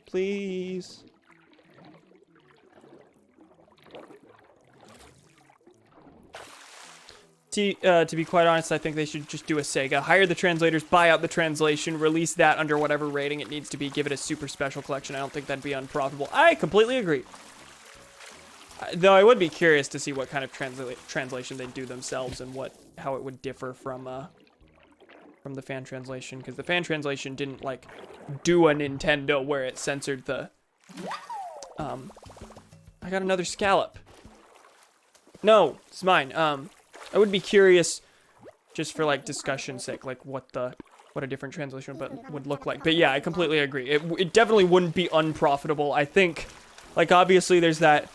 A: Please. To be quite honest, I think they should just do a Sega. Hire the translators, buy out the translation, release that under whatever rating it needs to be, give it a super special collection. I don't think that'd be unprofitable. I completely agree. Though I would be curious to see what kind of translation they do themselves and how it would differ from the fan translation, because the fan translation didn't like do a Nintendo where it censored the I got another scallop. No, it's mine. I would be curious, just for like discussion's sake, like what a different translation would look like. But yeah, I completely agree. It definitely wouldn't be unprofitable. I think, like, obviously there's that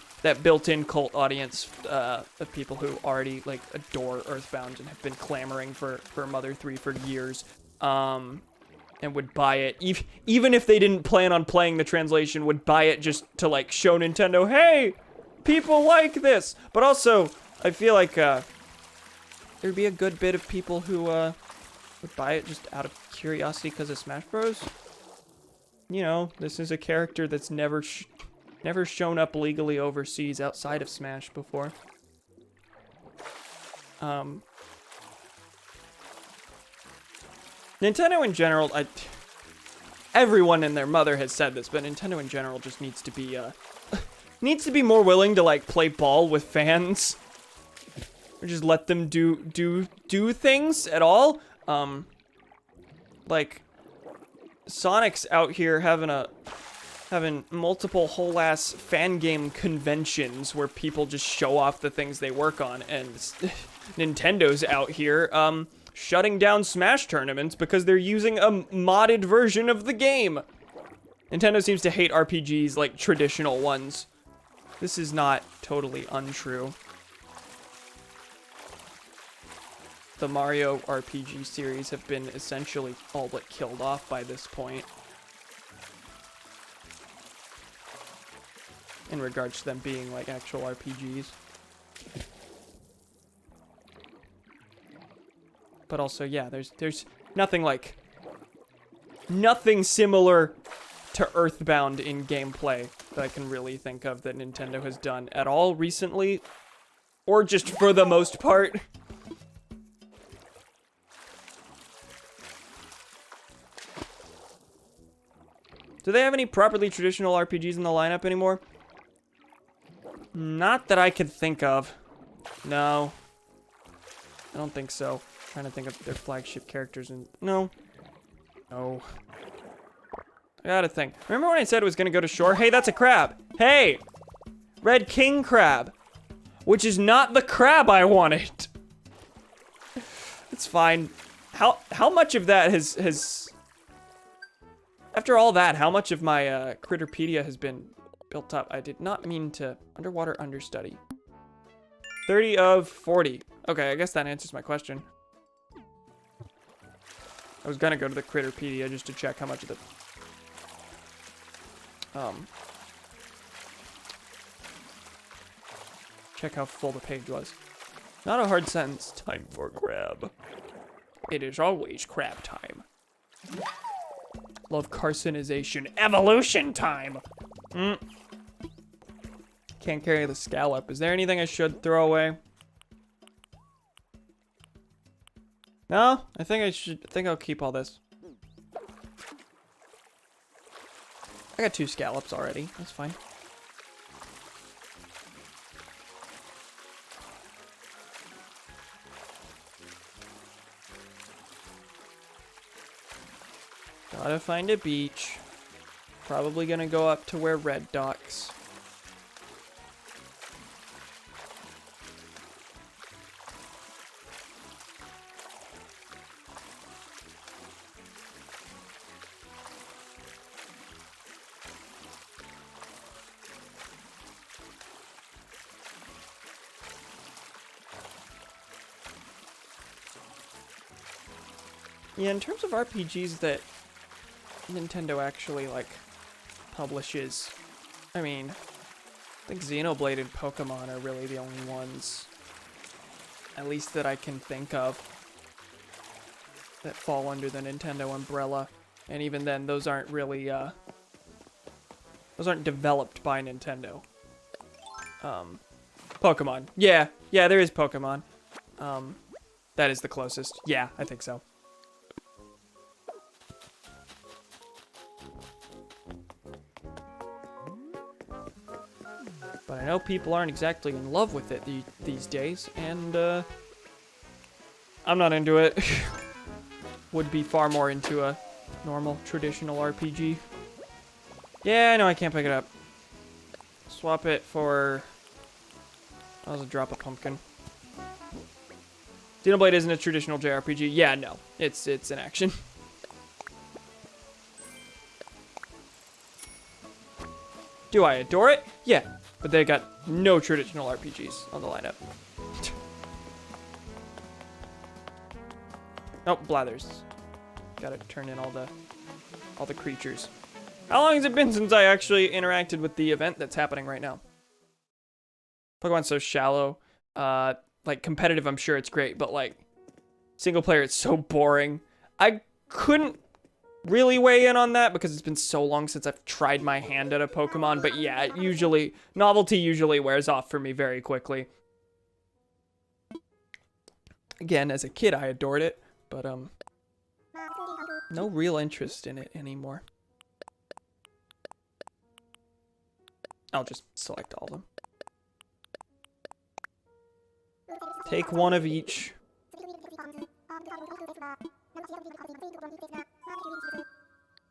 A: built-in cult audience of people who already like adore Earthbound and have been clamoring for Mother 3 for years, and would buy it even if they didn't plan on playing the translation, would buy it just to like show Nintendo, hey, people like this. But also, I feel like there'd be a good bit of people who would buy it just out of curiosity because of Smash Bros. You know, this is a character that's never shown up legally overseas outside of Smash before. Nintendo in general, everyone and their mother has said this, but Nintendo in general just needs to be more willing to like play ball with fans. Or just let them do things at all. Like Sonic's out here having a having multiple whole-ass fan game conventions where people just show off the things they work on, and Nintendo's out here, shutting down Smash tournaments because they're using a modded version of the game. Nintendo seems to hate RPGs like traditional ones. This is not totally untrue. The Mario RPG series have been essentially all but killed off by this point, in regards to them being like actual RPGs. But also, yeah, there's nothing similar to Earthbound in gameplay that I can really think of that Nintendo has done at all recently, or just for the most part. Do they have any properly traditional RPGs in the lineup anymore? Not that I could think of. No. I don't think so. I'm trying to think of their flagship characters and no. No. I gotta think. Remember when I said it was gonna go to shore? Hey, that's a crab. Hey! Red king crab. Which is not the crab I wanted. It's fine. How much of that has after all that, how much of my Critterpedia has been built up? I did not mean to. Underwater understudy. 30 of 40. Okay, I guess that answers my question. I was gonna go to the Critterpedia just to check how much of the check how full the page was. Not a hard sentence. Time for crab. It is always crab time. Love carcinization. Evolution time! Can't carry the scallop. Is there anything I should throw away? No? I think I'll keep all this. I got 2 scallops already. That's fine. Gotta find a beach. Probably gonna go up to where Red docks. Yeah, in terms of RPGs that Nintendo actually, like, publishes, I mean, I think Xenoblade and Pokemon are really the only ones, at least that I can think of, that fall under the Nintendo umbrella. And even then, those aren't really, those aren't developed by Nintendo. Pokemon. Yeah, there is Pokemon. That is the closest. Yeah, I think so. But I know people aren't exactly in love with it these days, and I'm not into it. Would be far more into a normal, traditional RPG. Yeah, I know I can't pick it up. Swap it for... That was a drop of pumpkin. Xenoblade isn't a traditional JRPG. Yeah, no. It's an action. Do I adore it? Yeah. But they got no traditional RPGs on the lineup. Oh, Blathers. Gotta turn in all the creatures. How long has it been since I actually interacted with the event that's happening right now? Pokemon's so shallow. Like, competitive, I'm sure it's great, but, like, single player, it's so boring. I couldn't really weigh in on that because it's been so long since I've tried my hand at a Pokemon, but yeah, novelty usually wears off for me very quickly. Again, as a kid, I adored it, but, no real interest in it anymore. I'll just select all of them. Take one of each.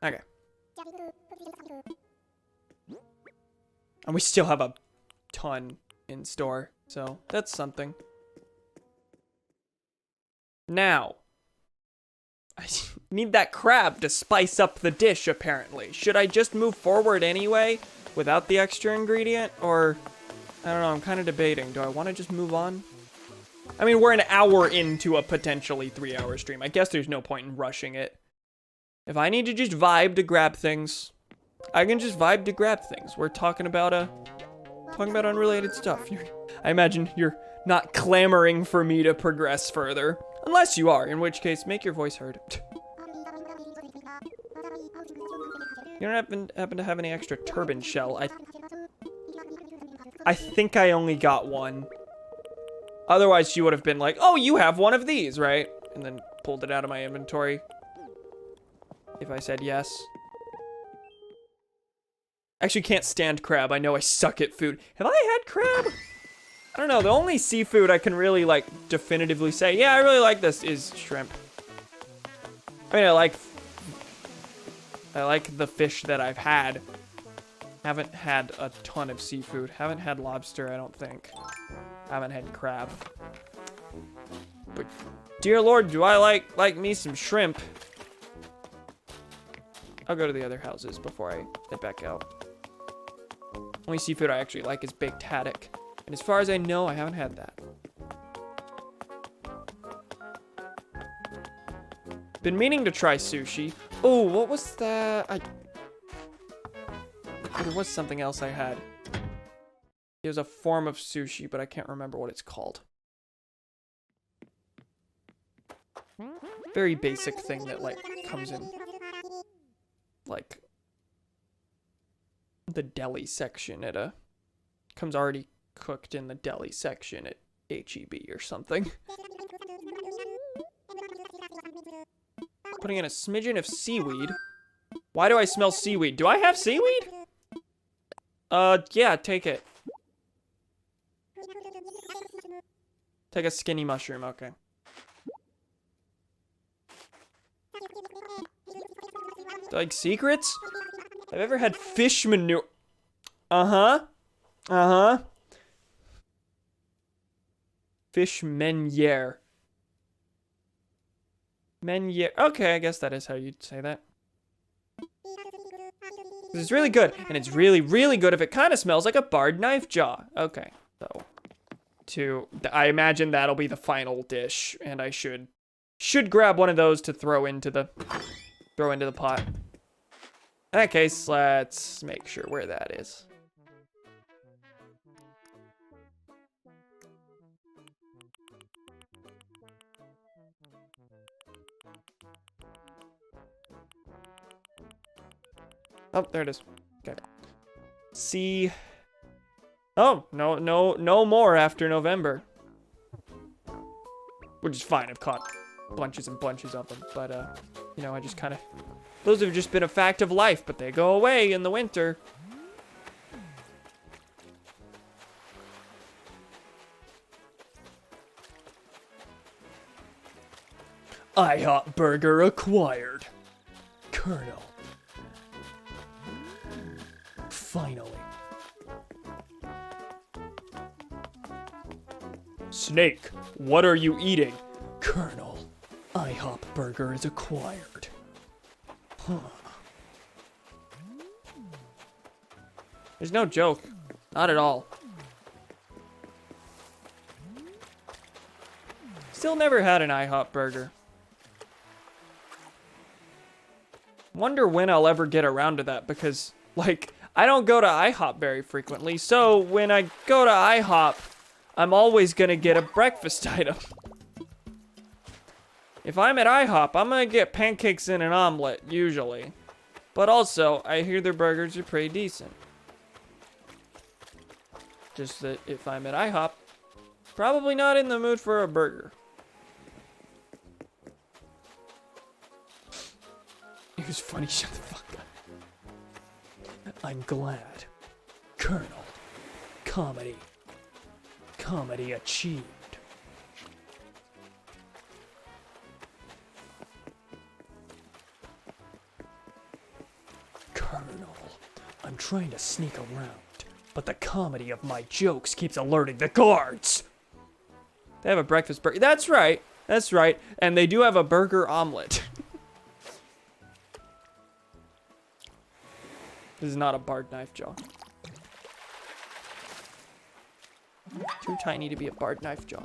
A: Okay. And we still have a ton in store, so that's something. Now, I need that crab to spice up the dish, apparently. Should I just move forward anyway without the extra ingredient? Or, I don't know, I'm kind of debating. Do I want to just move on? I mean, we're an hour into a potentially 3-hour stream. I guess there's no point in rushing it. If I need to just vibe to grab things, I can just vibe to grab things. We're talking about unrelated stuff. I imagine you're not clamoring for me to progress further. Unless you are, in which case, make your voice heard. You don't happen to have any extra turban shell? I think I only got one. Otherwise, she would have been like, oh, you have one of these, right? And then pulled it out of my inventory. If I said yes. Actually can't stand crab. I know I suck at food. Have I had crab? I don't know. The only seafood I can really, like, definitively say, yeah, I really like this, is shrimp. I mean, I like the fish that I've had. Haven't had a ton of seafood. Haven't had lobster, I don't think. Haven't had crab. But, dear Lord, do I like me some shrimp. I'll go to the other houses before I head back out. Only seafood I actually like is baked haddock. And as far as I know, I haven't had that. Been meaning to try sushi. Oh, what was that? There was something else I had. It was a form of sushi, but I can't remember what it's called. Very basic thing that, like, comes in, like, the deli section at comes already cooked in the deli section at HEB or something. Putting in a smidgen of seaweed. Why do I smell seaweed? Do I have seaweed? Yeah, take it. Take a skinny mushroom, okay. Like secrets? I've ever had fish manure. Fish meuniere. Meuniere. Okay, I guess that is how you'd say that. It's really good, and it's really, really good if it kind of smells like a barred knife jaw. Okay, so I imagine that'll be the final dish, and I should grab one of those to throw into the pot. In that case, let's make sure where that is. Oh, there it is. Okay. See. Oh, no more after November. Which is fine. I've caught bunches and bunches of them, but you know, I just kind of, those have just been a fact of life, but they go away in the winter. IHOP burger acquired. Colonel. Finally. Snake, what are you eating? Colonel, IHOP burger is acquired. Huh. There's no joke. Not at all. Still never had an IHOP burger. Wonder when I'll ever get around to that, because, like, I don't go to IHOP very frequently, so when I go to IHOP, I'm always gonna get a breakfast item. If I'm at IHOP, I'm gonna get pancakes and an omelet, usually. But also, I hear their burgers are pretty decent. Just that if I'm at IHOP, probably not in the mood for a burger. It was funny, shut the fuck up. I'm glad. Colonel. Comedy. Comedy achieved. Colonel, I'm trying to sneak around. but the comedy of my jokes keeps alerting the guards. They have a breakfast burger. That's right. That's right. And they do have a burger omelet. This is not a barred knife jaw. Too tiny to be a barred knife jaw.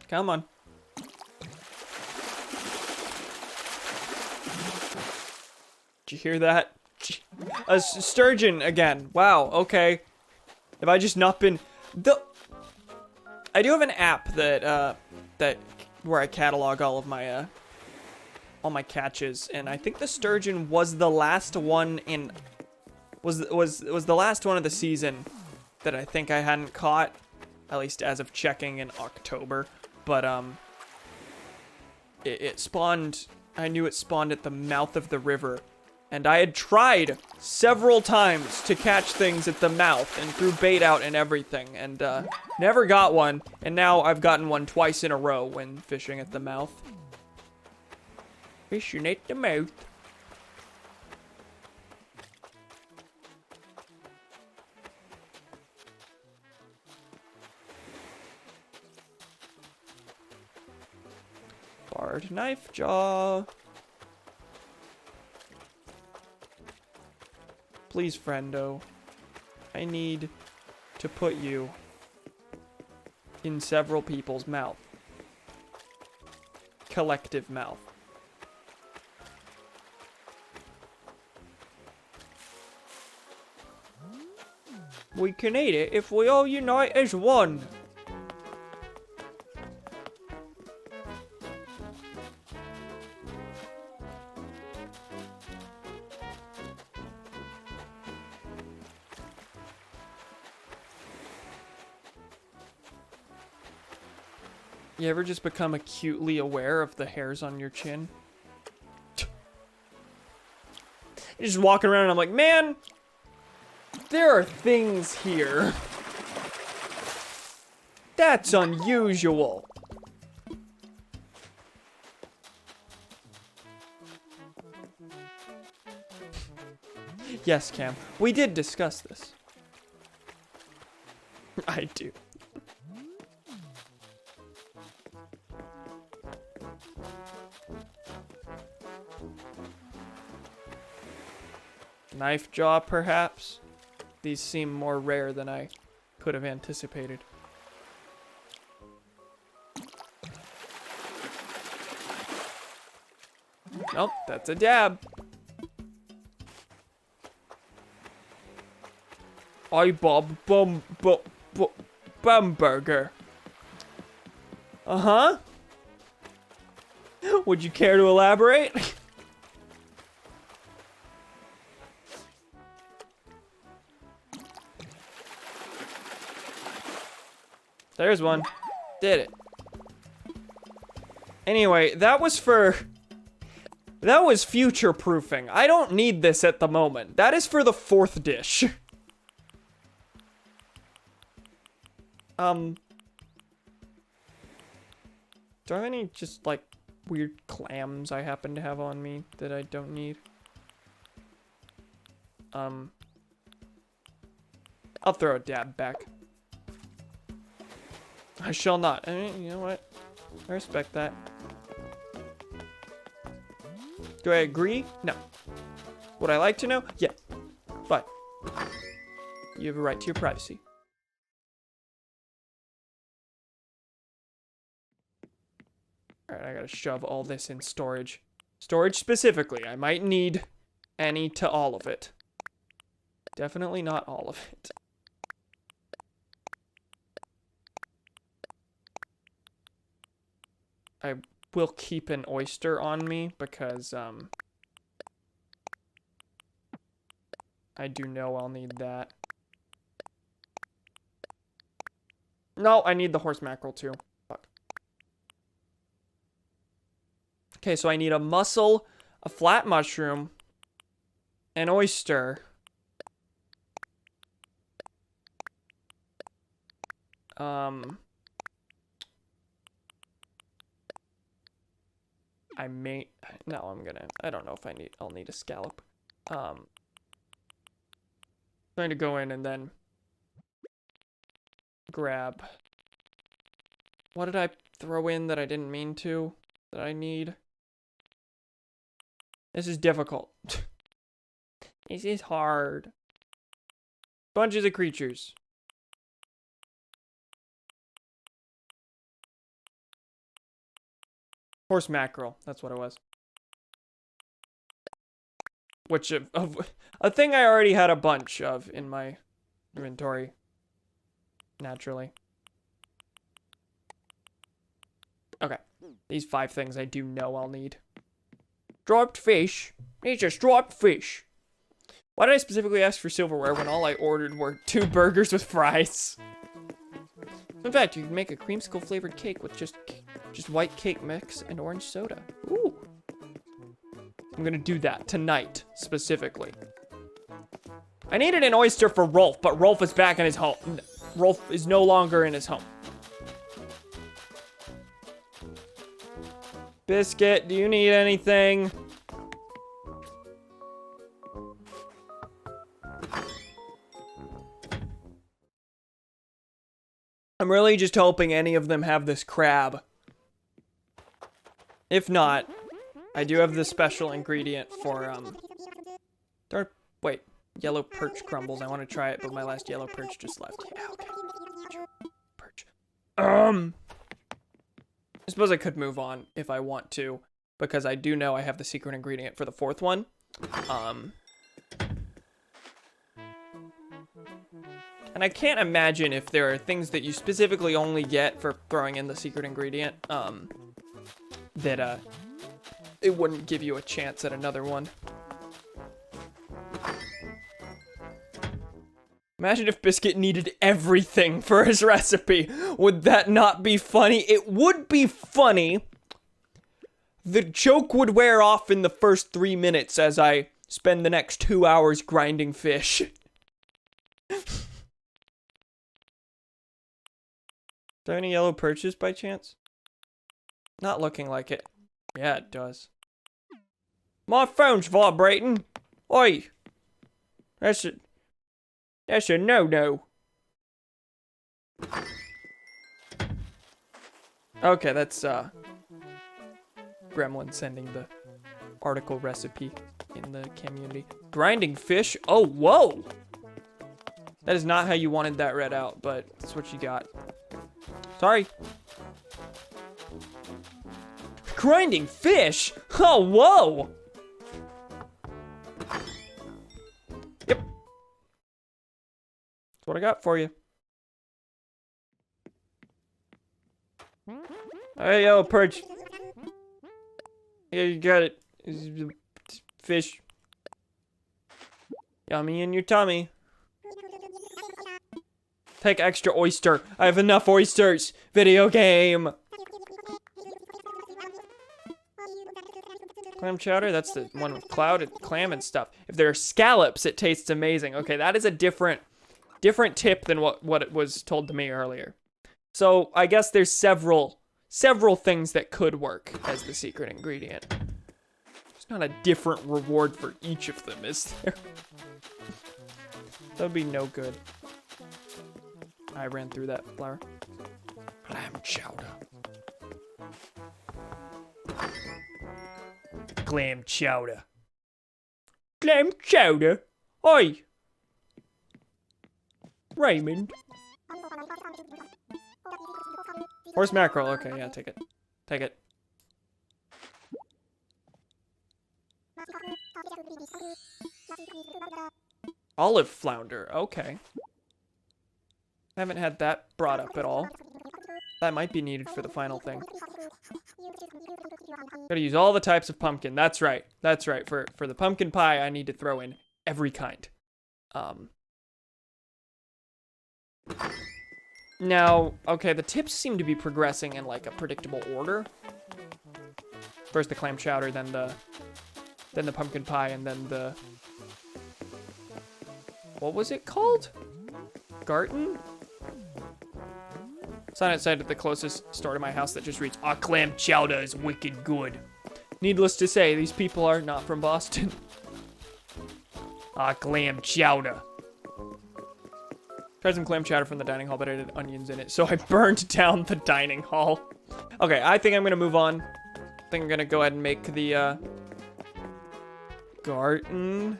A: Come on. Did you hear that? A sturgeon again. Wow, okay. Have I just not been... I do have an app that, where I catalog all my catches, and I think the sturgeon was the last one in... Was the last one of the season that I think I hadn't caught, at least as of checking in October. But, it spawned, I knew it spawned at the mouth of the river. And I had tried several times to catch things at the mouth and threw bait out and everything. And, never got one. And now I've gotten one twice in a row when fishing at the mouth. Fishing at the mouth. Barred knife jaw. Please, friendo. I need to put you in several people's mouth. Collective mouth. We can eat it if we all unite as one. You ever just become acutely aware of the hairs on your chin? You're just walking around and I'm like, man, there are things here. That's unusual. Yes, Cam, we did discuss this. I do. Knife jaw, perhaps? These seem more rare than I could have anticipated. Nope, that's a dab. I Bob Bumburger. Uh-huh. Would you care to elaborate? There's one. Did it. Anyway, that was future-proofing. I don't need this at the moment. That is for the fourth dish. Do I have any just, like, weird clams I happen to have on me that I don't need? I'll throw a dab back. I shall not. I mean, you know what? I respect that. Do I agree? No. Would I like to know? Yeah. But you have a right to your privacy. Alright, I gotta shove all this in storage. Storage specifically. I might need any to all of it. Definitely not all of it. I will keep an oyster on me because, I do know I'll need that. No, I need the horse mackerel too. Fuck. Okay, so I need a mussel, a flat mushroom, an oyster. I don't know if I'll need a scallop. Trying to go in and then grab. What did I throw in that I didn't mean to? That I need? This is difficult. This is hard. Bunches of creatures. Horse mackerel. That's what it was. Which a thing I already had a bunch of in my inventory. Naturally. Okay. These 5 things I do know I'll need. Striped fish. These are striped fish. Why did I specifically ask for silverware when all I ordered were 2 burgers with fries? In fact, you can make a creamsicle flavored cake with just white cake mix and orange soda. Ooh. I'm gonna do that tonight, specifically. I needed an oyster for Rolf, but Rolf is back in his home. Rolf is no longer in his home. Biscuit, do you need anything? I'm really just hoping any of them have this crab. If not, I do have this special ingredient for, wait, yellow perch crumbles. I want to try it, but my last yellow perch just left. Yeah, okay. Perch. I suppose I could move on if I want to, because I do know I have the secret ingredient for the 4th one. And I can't imagine if there are things that you specifically only get for throwing in the secret ingredient, that, it wouldn't give you a chance at another one. Imagine if Biscuit needed everything for his recipe. Would that not be funny? It would be funny. The joke would wear off in the first 3 minutes as I spend the next 2 hours grinding fish. Is there any yellow perches by chance? Not looking like it. Yeah, it does. My phone's vibrating. Oi. That's a no-no. Okay, that's, Gremlin sending the article recipe in the community. Grinding fish? Oh, whoa! That is not how you wanted that read out, but that's what you got. Sorry. Grinding fish? Oh, whoa! Yep. That's what I got for you. Hey, yo, Perch. Yeah, you got it. Fish. Yummy in your tummy. Take extra oyster. I have enough oysters. Video game. Clam chowder? That's the one with clouded clam and stuff. If there are scallops, it tastes amazing. Okay, that is a different tip than what it was told to me earlier. So I guess there's several things that could work as the secret ingredient. There's not a different reward for each of them, is there? That would be no good. I ran through that flour. Clam chowder. Clam chowder. Clam chowder? Oi! Raymond. Horse mackerel. Okay, yeah, take it. Take it. Olive flounder. Okay. I haven't had that brought up at all. That might be needed for the final thing. Gotta use all the types of pumpkin. That's right. That's right. For the pumpkin pie, I need to throw in every kind. Now, okay, the tips seem to be progressing in like a predictable order. First the clam chowder, then the pumpkin pie, and then the What was it called? Garten? Sign outside at the closest store to my house that just reads, "Our clam chowder is wicked good." Needless to say, these people are not from Boston. Our clam chowder. Tried some clam chowder from the dining hall, but I had onions in it, so I burned down the dining hall. Okay, I think I'm gonna move on. I think I'm gonna go ahead and make the, garden.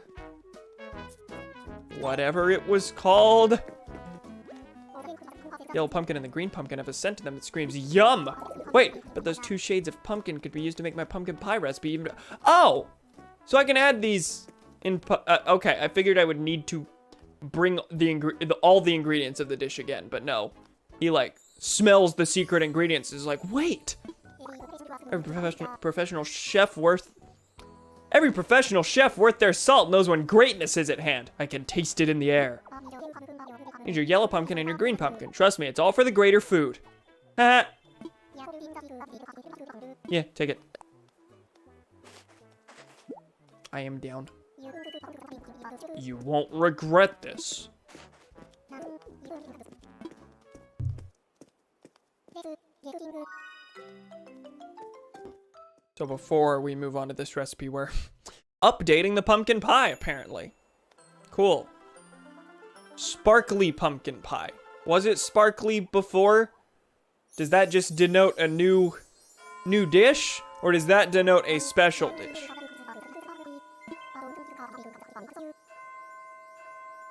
A: Whatever it was called. Yellow pumpkin and the green pumpkin have a scent to them that screams yum. Wait, but those 2 shades of pumpkin could be used to make my pumpkin pie recipe even. Oh, so I can add these in. Okay, I figured I would need to bring all the ingredients of the dish again, but no. He like smells the secret ingredients. Is like, wait. Every professional chef worth their salt knows when greatness is at hand. I can taste it in the air. Here's your yellow pumpkin and your green pumpkin. Trust me, it's all for the greater food. Haha. Yeah, take it. I am down. You won't regret this. So before we move on to this recipe, we're updating the pumpkin pie, apparently. Cool. Sparkly pumpkin pie. Was it sparkly before? Does that just denote a new dish? Or does that denote a special dish?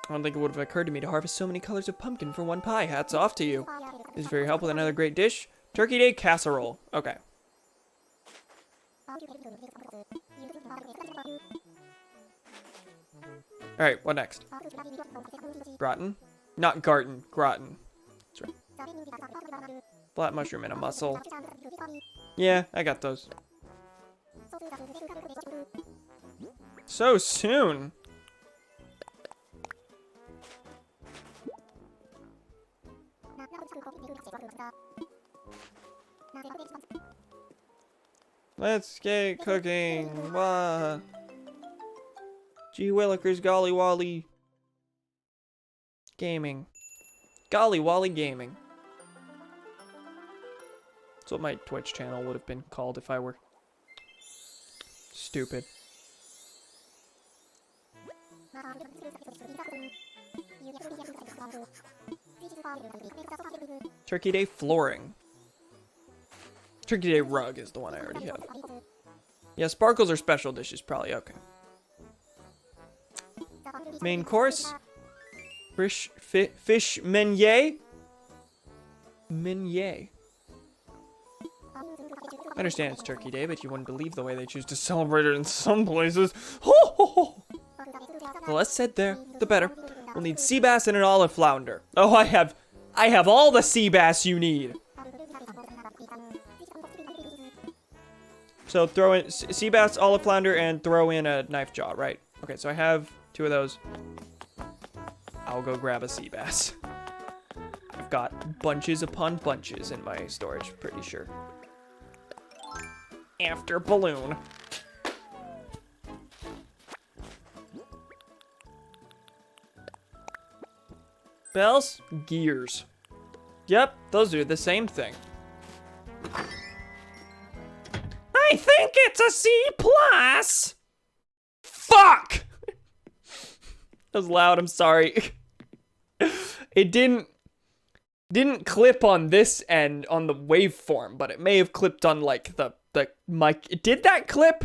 A: I don't think it would have occurred to me to harvest so many colors of pumpkin for one pie. Hats off to you. This is very helpful with another great dish. Turkey Day casserole. Okay. Alright, what next? Gratin? Not Garten, gratin. That's right. Flat mushroom and a mussel. Yeah, I got those. So soon. Let's get cooking. Wah. Gee Willikers, Golly Wally Gaming. Golly Wally Gaming. That's what my Twitch channel would have been called if I were stupid. Turkey Day flooring. Turkey Day rug is the one I already have. Yeah, sparkles are special dishes, probably. Okay. Main course. Fish meunier. Meunier. I understand it's Turkey Day, but you wouldn't believe the way they choose to celebrate it in some places. Ho, ho, ho. The less said there, the better. We'll need sea bass and an olive flounder. Oh, I have all the sea bass you need. So throw in sea bass, olive flounder, and throw in a knife jaw, right? Okay, so I have 2 of those. I'll go grab a sea bass. I've got bunches upon bunches in my storage, pretty sure. After balloon. Bells? Gears. Yep, those are the same thing. I think it's a C+. Fuck! That was loud, I'm sorry. It didn't clip on this end on the waveform, but it may have clipped on like the mic. Did that clip?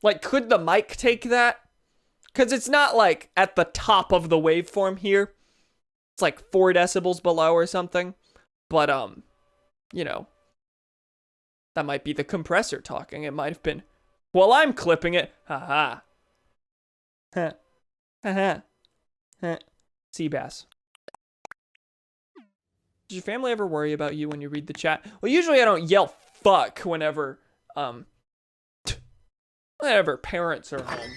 A: Like, could the mic take that? Because it's not like at the top of the waveform here. It's like 4 decibels below or something. But, you know, that might be the compressor talking. It might have been, well, I'm clipping it. Haha. Huh. Haha. Huh. Sea bass. Does your family ever worry about you when you read the chat? Well, usually I don't yell fuck whenever, whenever parents are home.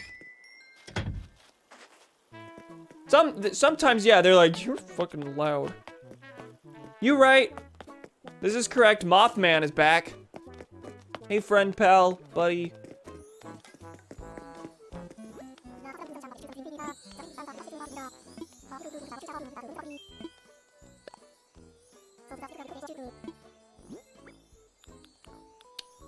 A: Sometimes, yeah, they're like, you're fucking loud. You right. This is correct. Mothman is back. Hey, friend, pal, buddy.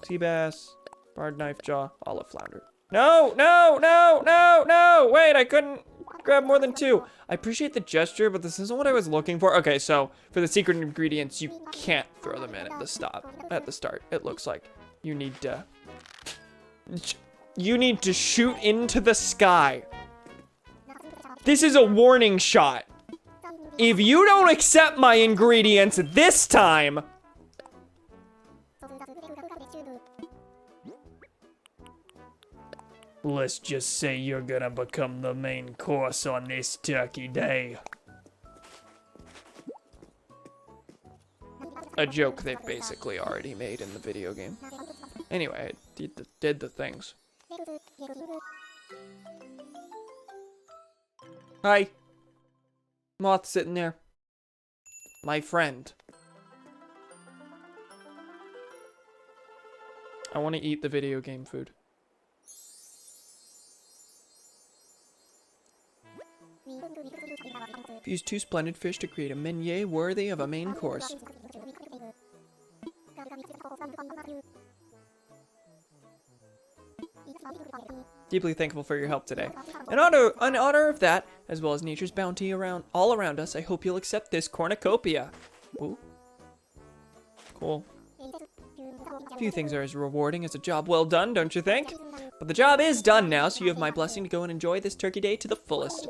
A: sea bass, barred knife jaw, olive flounder. No, no, no, no, no! Wait, I couldn't grab more than 2. I appreciate the gesture, but this isn't what I was looking for. Okay, so for the secret ingredients, you can't throw them in at the start. It looks like you need to shoot into the sky. This is a warning shot. If you don't accept my ingredients this time, let's just say you're gonna become the main course on this turkey day. A joke they've basically already made in the video game. Anyway, I did the things. Hi. Moth sitting there. My friend. I want to eat the video game food. Fuse 2 splendid fish to create a menu worthy of a main course. Deeply thankful for your help today. In honor of that, as well as nature's bounty all around us, I hope you'll accept this cornucopia. Ooh. Cool. Few things are as rewarding as a job well done, don't you think? But the job is done now, so you have my blessing to go and enjoy this turkey day to the fullest.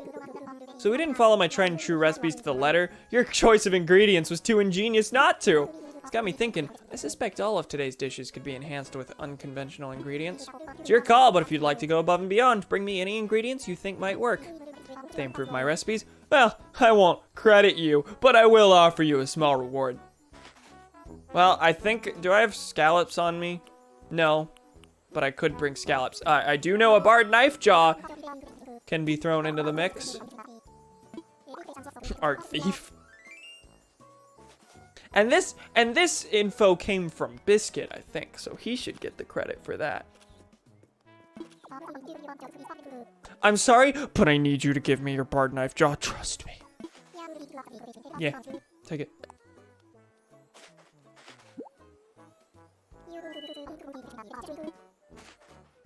A: So we didn't follow my tried and true recipes to the letter. Your choice of ingredients was too ingenious not to. It's got me thinking, I suspect all of today's dishes could be enhanced with unconventional ingredients. It's your call, but if you'd like to go above and beyond, bring me any ingredients you think might work. If they improve my recipes, well, I won't credit you, but I will offer you a small reward. Well, I think, do I have scallops on me? No, but I could bring scallops. I do know a barred knife jaw can be thrown into the mix. Art thief. And this info came from Biscuit, I think, so he should get the credit for that. I'm sorry, but I need you to give me your barred knife jaw. Trust me. Yeah, take it.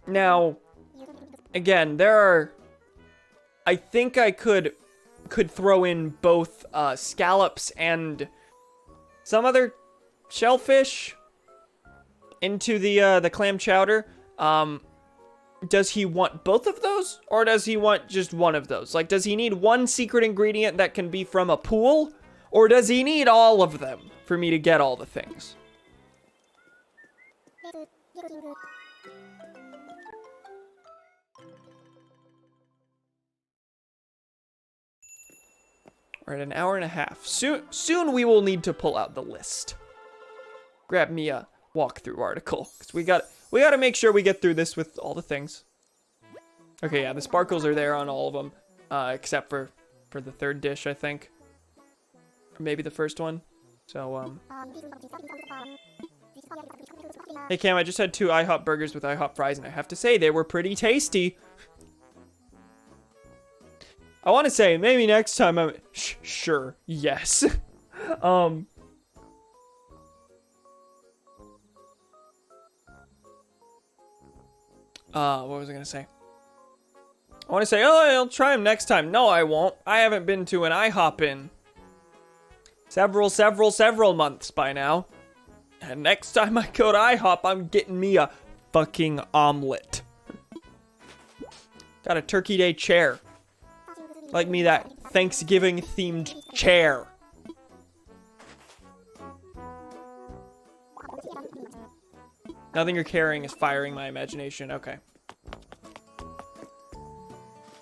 A: Now, again, I think I could throw in both scallops and some other shellfish into the clam chowder. Does he want both of those, or does he want just one of those? Like, does he need one secret ingredient that can be from a pool, or does he need all of them for me to get all the things? We're at an hour and a half. Soon we will need to pull out the list. Grab me a walkthrough article, because we got to make sure we get through this with all the things. Okay, yeah, the sparkles are there on all of them, except for the third dish, I think, or maybe the first one. So hey Cam, I just had 2 IHOP burgers with IHOP fries, and I have to say they were pretty tasty. I want to say maybe next time I'm sure. Yes. What was I gonna say? I want to say, oh, I'll try them next time. No, I won't. I haven't been to an IHOP in several months by now. And next time I go to IHOP, I'm getting me a fucking omelet. Got a Turkey Day chair. Like me, that Thanksgiving-themed chair. Nothing you're carrying is firing my imagination. Okay.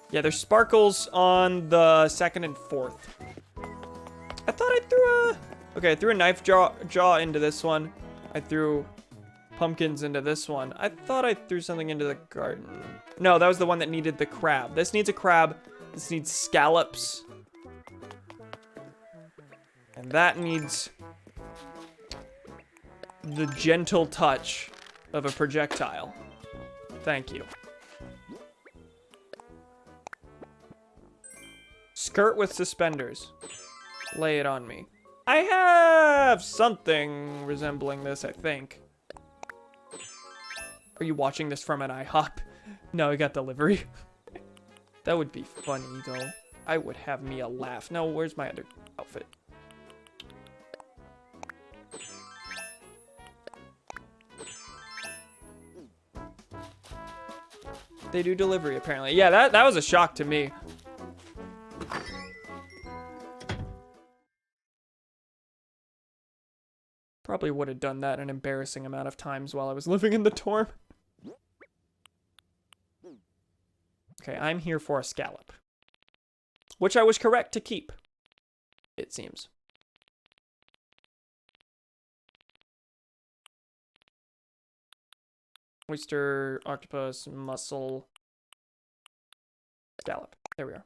A: Yeah, there's sparkles on the 2nd and 4th. I thought I threw a... Okay, I threw a knife jaw into this one. I threw pumpkins into this one. I thought I threw something into the garden. No, that was the one that needed the crab. This needs a crab. This needs scallops. And that needs the gentle touch of a projectile. Thank you. Skirt with suspenders. Lay it on me. I have something resembling this, I think. Are you watching this from an IHOP? No, I got delivery. That would be funny, though. I would have me a laugh. No, where's my other outfit? They do delivery, apparently. Yeah, that was a shock to me. Probably would have done that an embarrassing amount of times while I was living in the dorm. Okay, I'm here for a scallop. Which I was correct to keep, it seems. Oyster, octopus, mussel, scallop. There we are.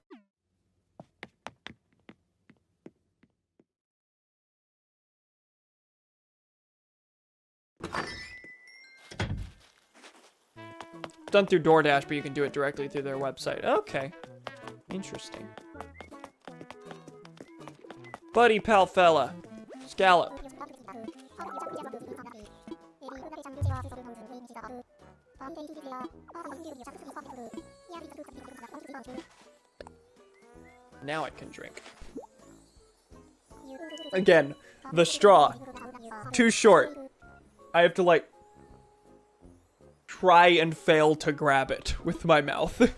A: Done through DoorDash, but you can do it directly through their website. Okay. Interesting. Buddy pal fella. Scallop. Now I can drink. Again, the straw. Too short. I have to, like, try and fail to grab it with my mouth.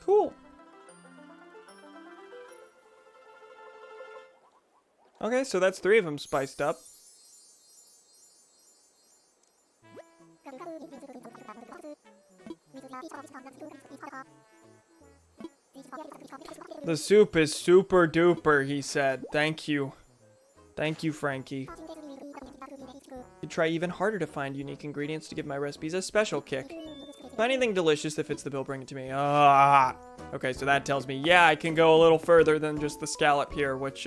A: Cool. Okay, so that's 3 of them spiced up. The soup is super duper, he said. Thank you. Thank you, Frankie. You try even harder to find unique ingredients to give my recipes a special kick. Find anything delicious that fits the bill, bring it to me. Ah. Okay, so that tells me, yeah, I can go a little further than just the scallop here, which,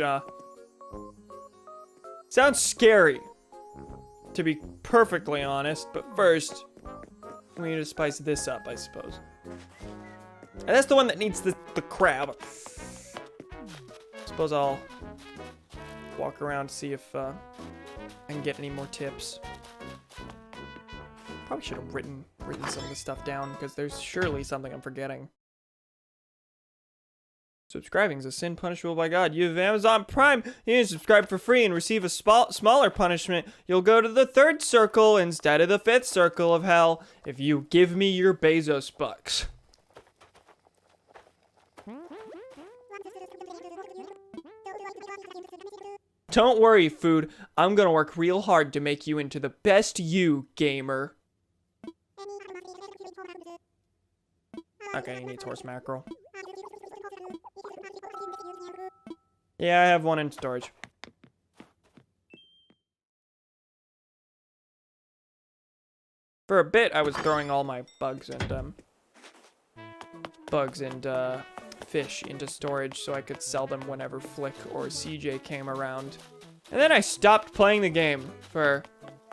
A: sounds scary, to be perfectly honest. But first, we need to spice this up, I suppose. And that's the one that needs the crab. Suppose I'll walk around to see if I can get any more tips. Probably should have written some of the stuff down, because there's surely something I'm forgetting. Subscribing is a sin punishable by God. You have Amazon Prime. You need to subscribe for free and receive a smaller punishment. You'll go to the 3rd circle instead of the 5th circle of hell if you give me your Bezos bucks. Don't worry, food. I'm gonna work real hard to make you into the best you, gamer. Okay, he needs horse mackerel. Yeah, I have one in storage. For a bit, I was throwing all my bugs and fish into storage so I could sell them whenever Flick or CJ came around. And then I stopped playing the game for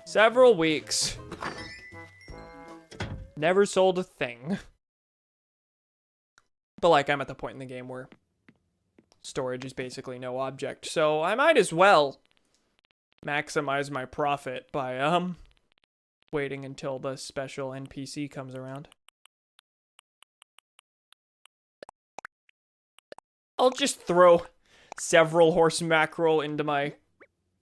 A: several weeks. Never sold a thing. But, like, I'm at the point in the game where storage is basically no object, so I might as well maximize my profit by, waiting until the special NPC comes around. I'll just throw several horse mackerel into my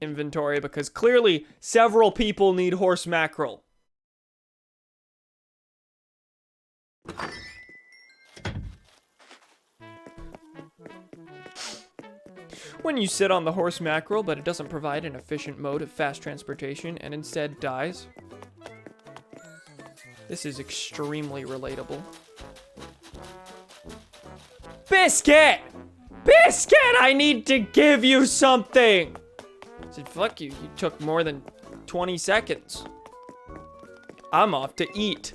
A: inventory, because clearly several people need horse mackerel. When you sit on the horse mackerel, but it doesn't provide an efficient mode of fast transportation and instead dies. This is extremely relatable. Biscuit! Biscuit! I need to give you something! I said, fuck you. You took more than 20 seconds. I'm off to eat.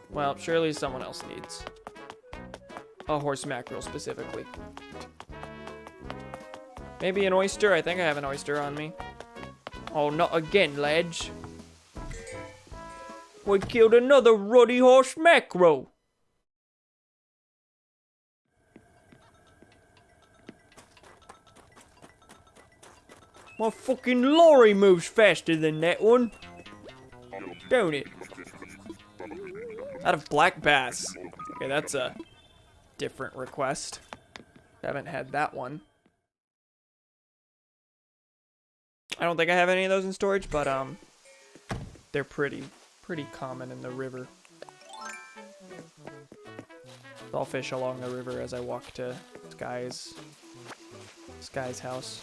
A: Well, surely someone else needs a horse mackerel specifically. Maybe an oyster? I think I have an oyster on me. Oh, not again, lads. We killed another ruddy horse mackerel. My fucking lorry moves faster than that one. Don't it? Out of black bass. Okay, that's a different request. Haven't had that one. I don't think I have any of those in storage, but they're pretty common in the river. I'll fish along the river as I walk to Sky's house.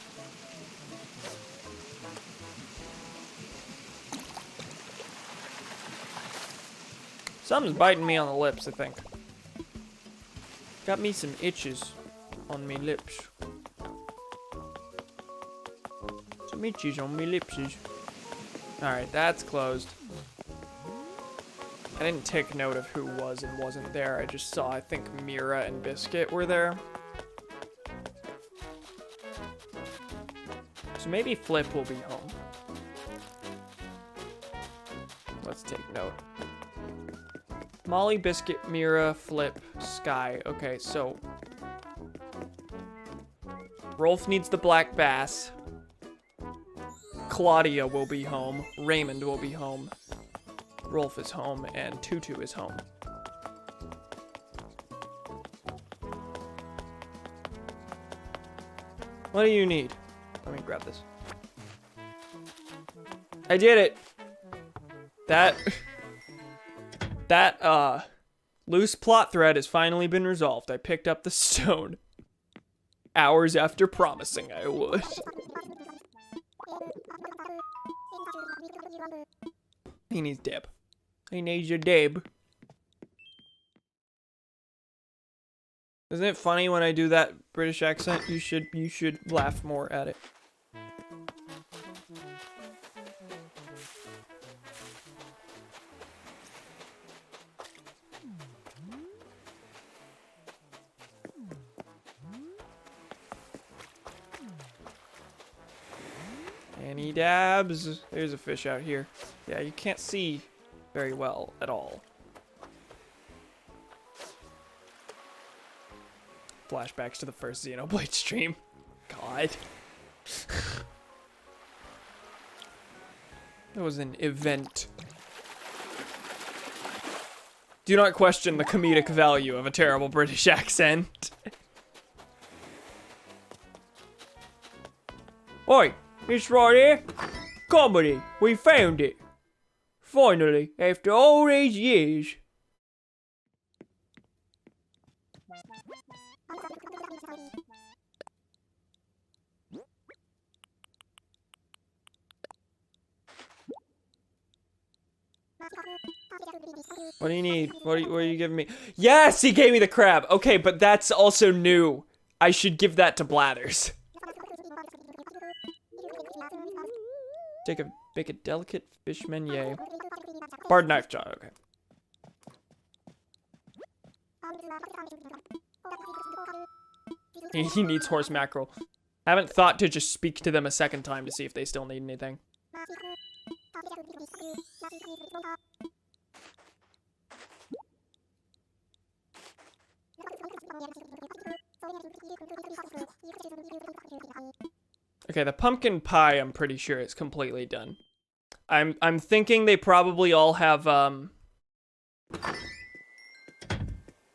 A: Something's biting me on the lips, I think. Got me some itches on me lips. Some itches on me lipses. Alright, that's closed. I didn't take note of who was and wasn't there. I just saw, I think, Mira and Biscuit were there. So maybe Flip will be home. Let's take note. Molly, Biscuit, Mira, Flip, Sky. Okay, so Rolf needs the black bass. Claudia will be home. Raymond will be home. Rolf is home, and Tutu is home. What do you need? Let me grab this. I did it! That loose plot thread has finally been resolved. I picked up the stone. Hours after promising I would. He needs dib. He needs your dib. Isn't it funny when I do that British accent? You should laugh more at it. Any dabs? There's a fish out here. Yeah, you can't see very well at all. Flashbacks to the first Xenoblade stream. God. That was an event. Do not question the comedic value of a terrible British accent. Oi, it's right here. Comedy. We found it. Finally, after all these years. What do you need? What are you giving me? Yes, he gave me the crab. Okay, but that's also new. I should give that to Blathers. Make a delicate fish meunier. Barred knife jaw, okay. He needs horse mackerel. Haven't thought to just speak to them a second time to see if they still need anything. Okay, the pumpkin pie, I'm pretty sure it's completely done. I'm thinking they probably all have,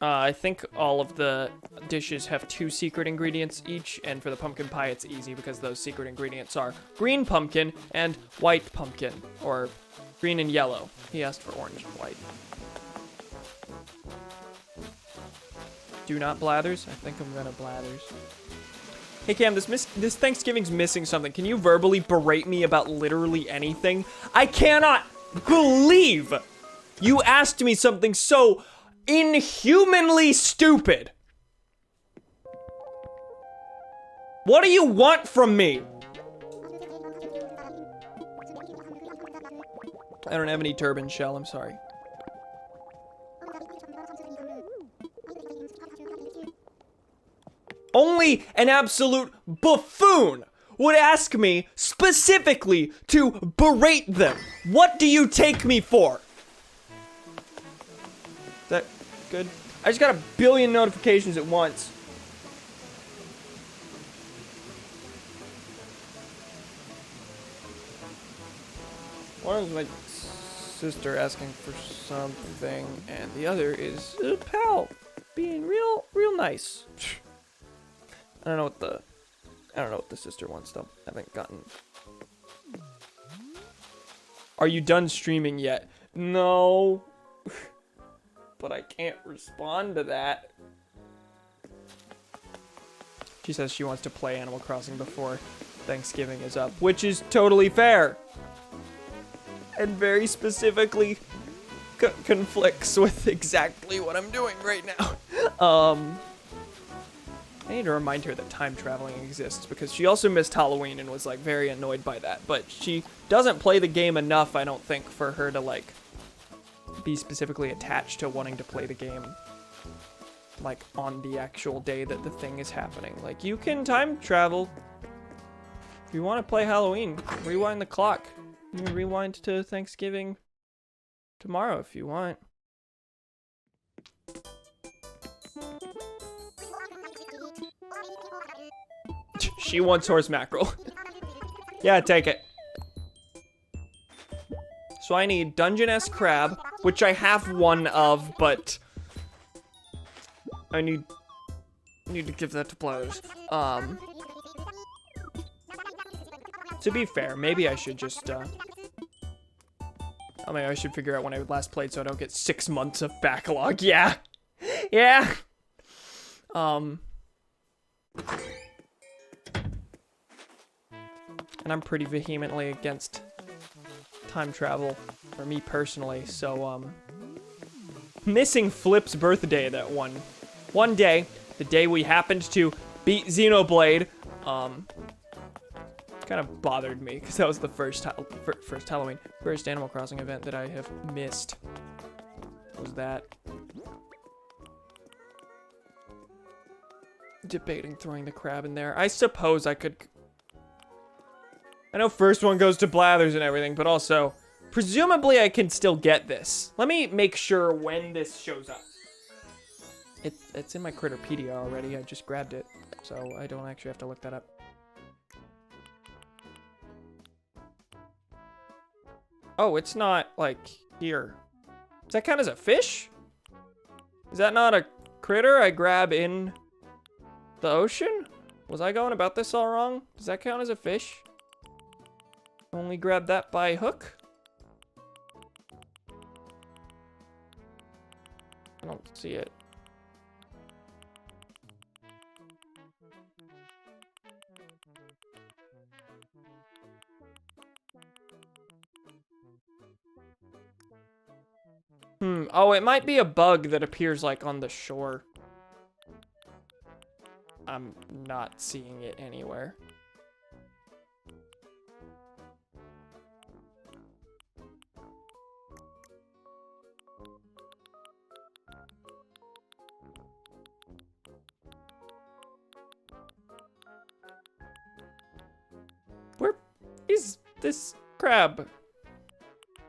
A: I think all of the dishes have 2 secret ingredients each, and for the pumpkin pie it's easy because those secret ingredients are green pumpkin and white pumpkin, or green and yellow. He asked for orange and white. Do not Blathers? I think I'm gonna Blathers. Hey Cam, this Thanksgiving's missing something. Can you verbally berate me about literally anything? I cannot believe you asked me something so inhumanly stupid. What do you want from me? I don't have any turban shell, I'm sorry. Only an absolute buffoon would ask me specifically to berate them. What do you take me for? Is that good? I just got a billion notifications at once. One is my sister asking for something, and the other is a pal being real nice. I don't know what the sister wants though. I haven't gotten. Are you done streaming yet? No. But I can't respond to that. She says she wants to play Animal Crossing before Thanksgiving is up, which is totally fair. And very specifically conflicts with exactly what I'm doing right now. I need to remind her that time traveling exists because she also missed Halloween and was like very annoyed by that. But she doesn't play the game enough, I don't think, for her to like be specifically attached to wanting to play the game like on the actual day that the thing is happening. Like, you can time travel. If you want to play Halloween, rewind the clock. You can rewind to Thanksgiving tomorrow if you want. She wants horse mackerel. Yeah, take it. So I need Dungeness crab, which I have one of, but I need to give that to players. To be fair, maybe I should just I mean, I should figure out when I last played so I don't get 6 months of backlog. Yeah. Yeah. And I'm pretty vehemently against time travel for me personally, so missing Flip's birthday that one day, the day we happened to beat Xenoblade, kind of bothered me because that was the first Animal Crossing event that I have missed. Was that debating throwing the crab in there? I suppose I could. I know first one goes to Blathers and everything, but also, presumably I can still get this. Let me make sure when this shows up. It's in my Critterpedia already, I just grabbed it, so I don't actually have to look that up. Oh, it's not, like, here. Does that count as a fish? Is that not a critter I grab in the ocean? Was I going about this all wrong? Does that count as a fish? Only grab that by hook? I don't see it. Oh, it might be a bug that appears like on the shore. I'm not seeing it anywhere. Where is this crab?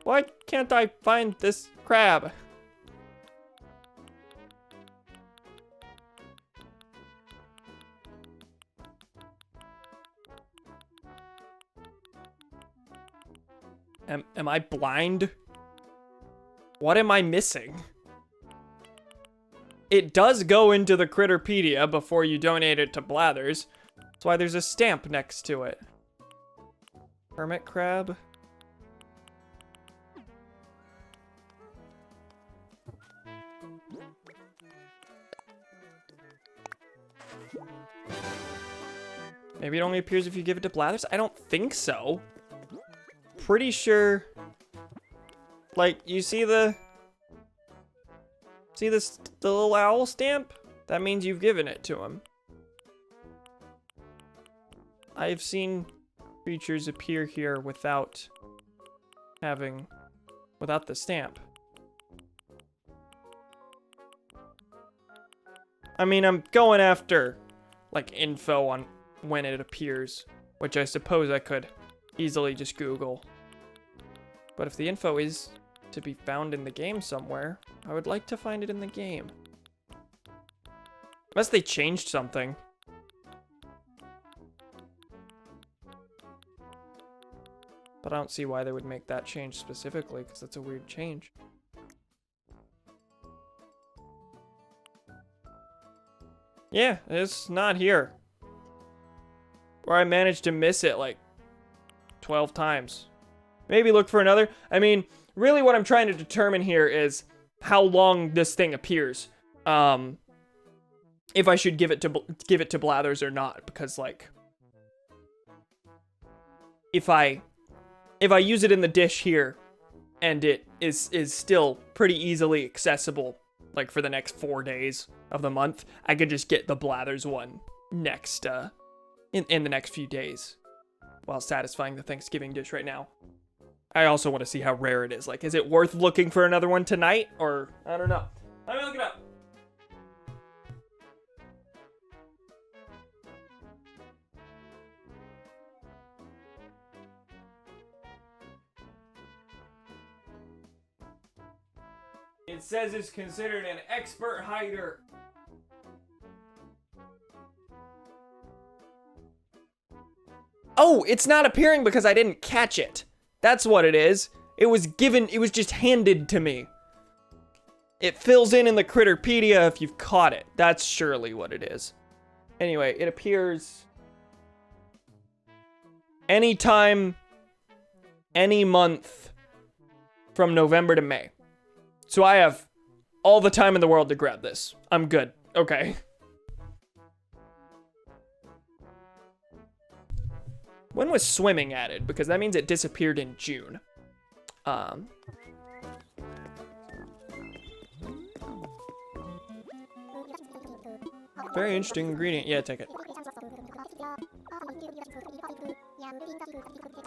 A: Why can't I find this crab? Am I blind? What am I missing? It does go into the Critterpedia before you donate it to Blathers. That's why there's a stamp next to it. Hermit crab. Maybe it only appears if you give it to Blathers? I don't think so. Pretty sure, like, you see the little owl stamp? That means you've given it to him. I've seen creatures appear here without the stamp. I mean, I'm going after, like info on when it appears, which I suppose I could easily just Google. But if the info is to be found in the game somewhere, I would like to find it in the game. Unless they changed something. But I don't see why they would make that change specifically, because that's a weird change. Yeah, it's not here. Or I managed to miss it like 12 times. Maybe look for another. I mean, really what I'm trying to determine here is how long this thing appears. If I should give it to Blathers or not, because like if I use it in the dish here and it is still pretty easily accessible like for the next 4 days of the month, I could just get the Blathers one next in the next few days while satisfying the Thanksgiving dish right now. I also want to see how rare it is. Like, is it worth looking for another one tonight? Or, I don't know. Let me look it up. It says it's considered an expert hider. Oh, it's not appearing because I didn't catch it. That's what it is. It was just handed to me. It fills in the Critterpedia if you've caught it. That's surely what it is. Anyway, it appears anytime, any month from November to May. So I have all the time in the world to grab this. I'm good. Okay. When was swimming added? Because that means it disappeared in June. Very interesting ingredient. Yeah, take it.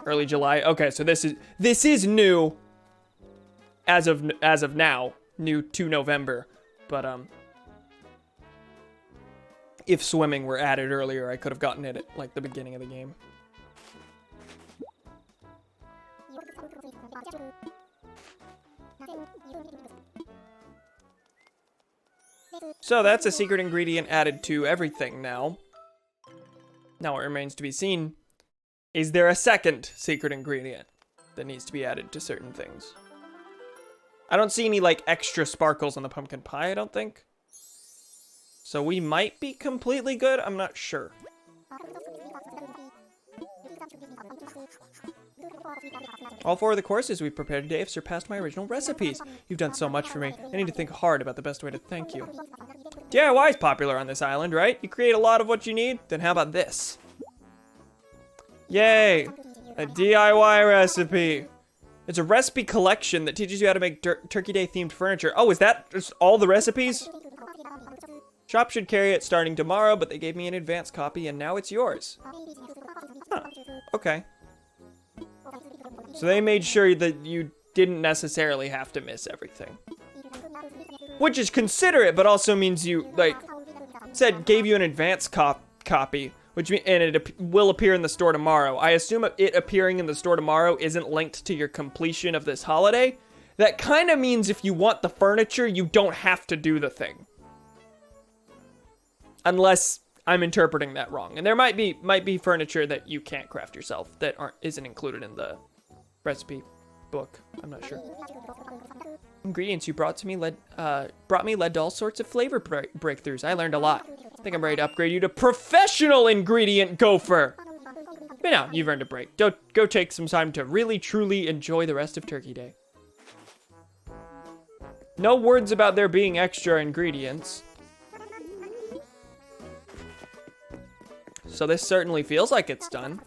A: Early July. Okay, so this is new as of now, new to November. But if swimming were added earlier, I could have gotten it at like the beginning of the game. So that's a secret ingredient added to everything now. Now it remains to be seen, is there a second secret ingredient that needs to be added to certain things? I don't see any like extra sparkles on the pumpkin pie, I don't think. So we might be completely good, I'm not sure. All 4 of the courses we've prepared today have surpassed my original recipes. You've done so much for me. I need to think hard about the best way to thank you. DIY is popular on this island, right? You create a lot of what you need? Then how about this? Yay! A DIY recipe. It's a recipe collection that teaches you how to make Turkey Day themed furniture. Oh, is that just all the recipes? Shop should carry it starting tomorrow, but they gave me an advance copy and now it's yours. Huh. Okay. So they made sure that you didn't necessarily have to miss everything. Which is considerate, but also means you, like, gave you an advance copy, which means, and it will appear in the store tomorrow. I assume it appearing in the store tomorrow isn't linked to your completion of this holiday. That kind of means if you want the furniture, you don't have to do the thing. Unless I'm interpreting that wrong. And there might be furniture that you can't craft yourself that isn't included in the recipe book. I'm not sure. Ingredients you brought me led to all sorts of flavor breakthroughs. I learned a lot. I think I'm ready to upgrade you to professional ingredient gopher. But now you've earned a break. Go take some time to really truly enjoy the rest of Turkey Day. No words about there being extra ingredients. So this certainly feels like it's done.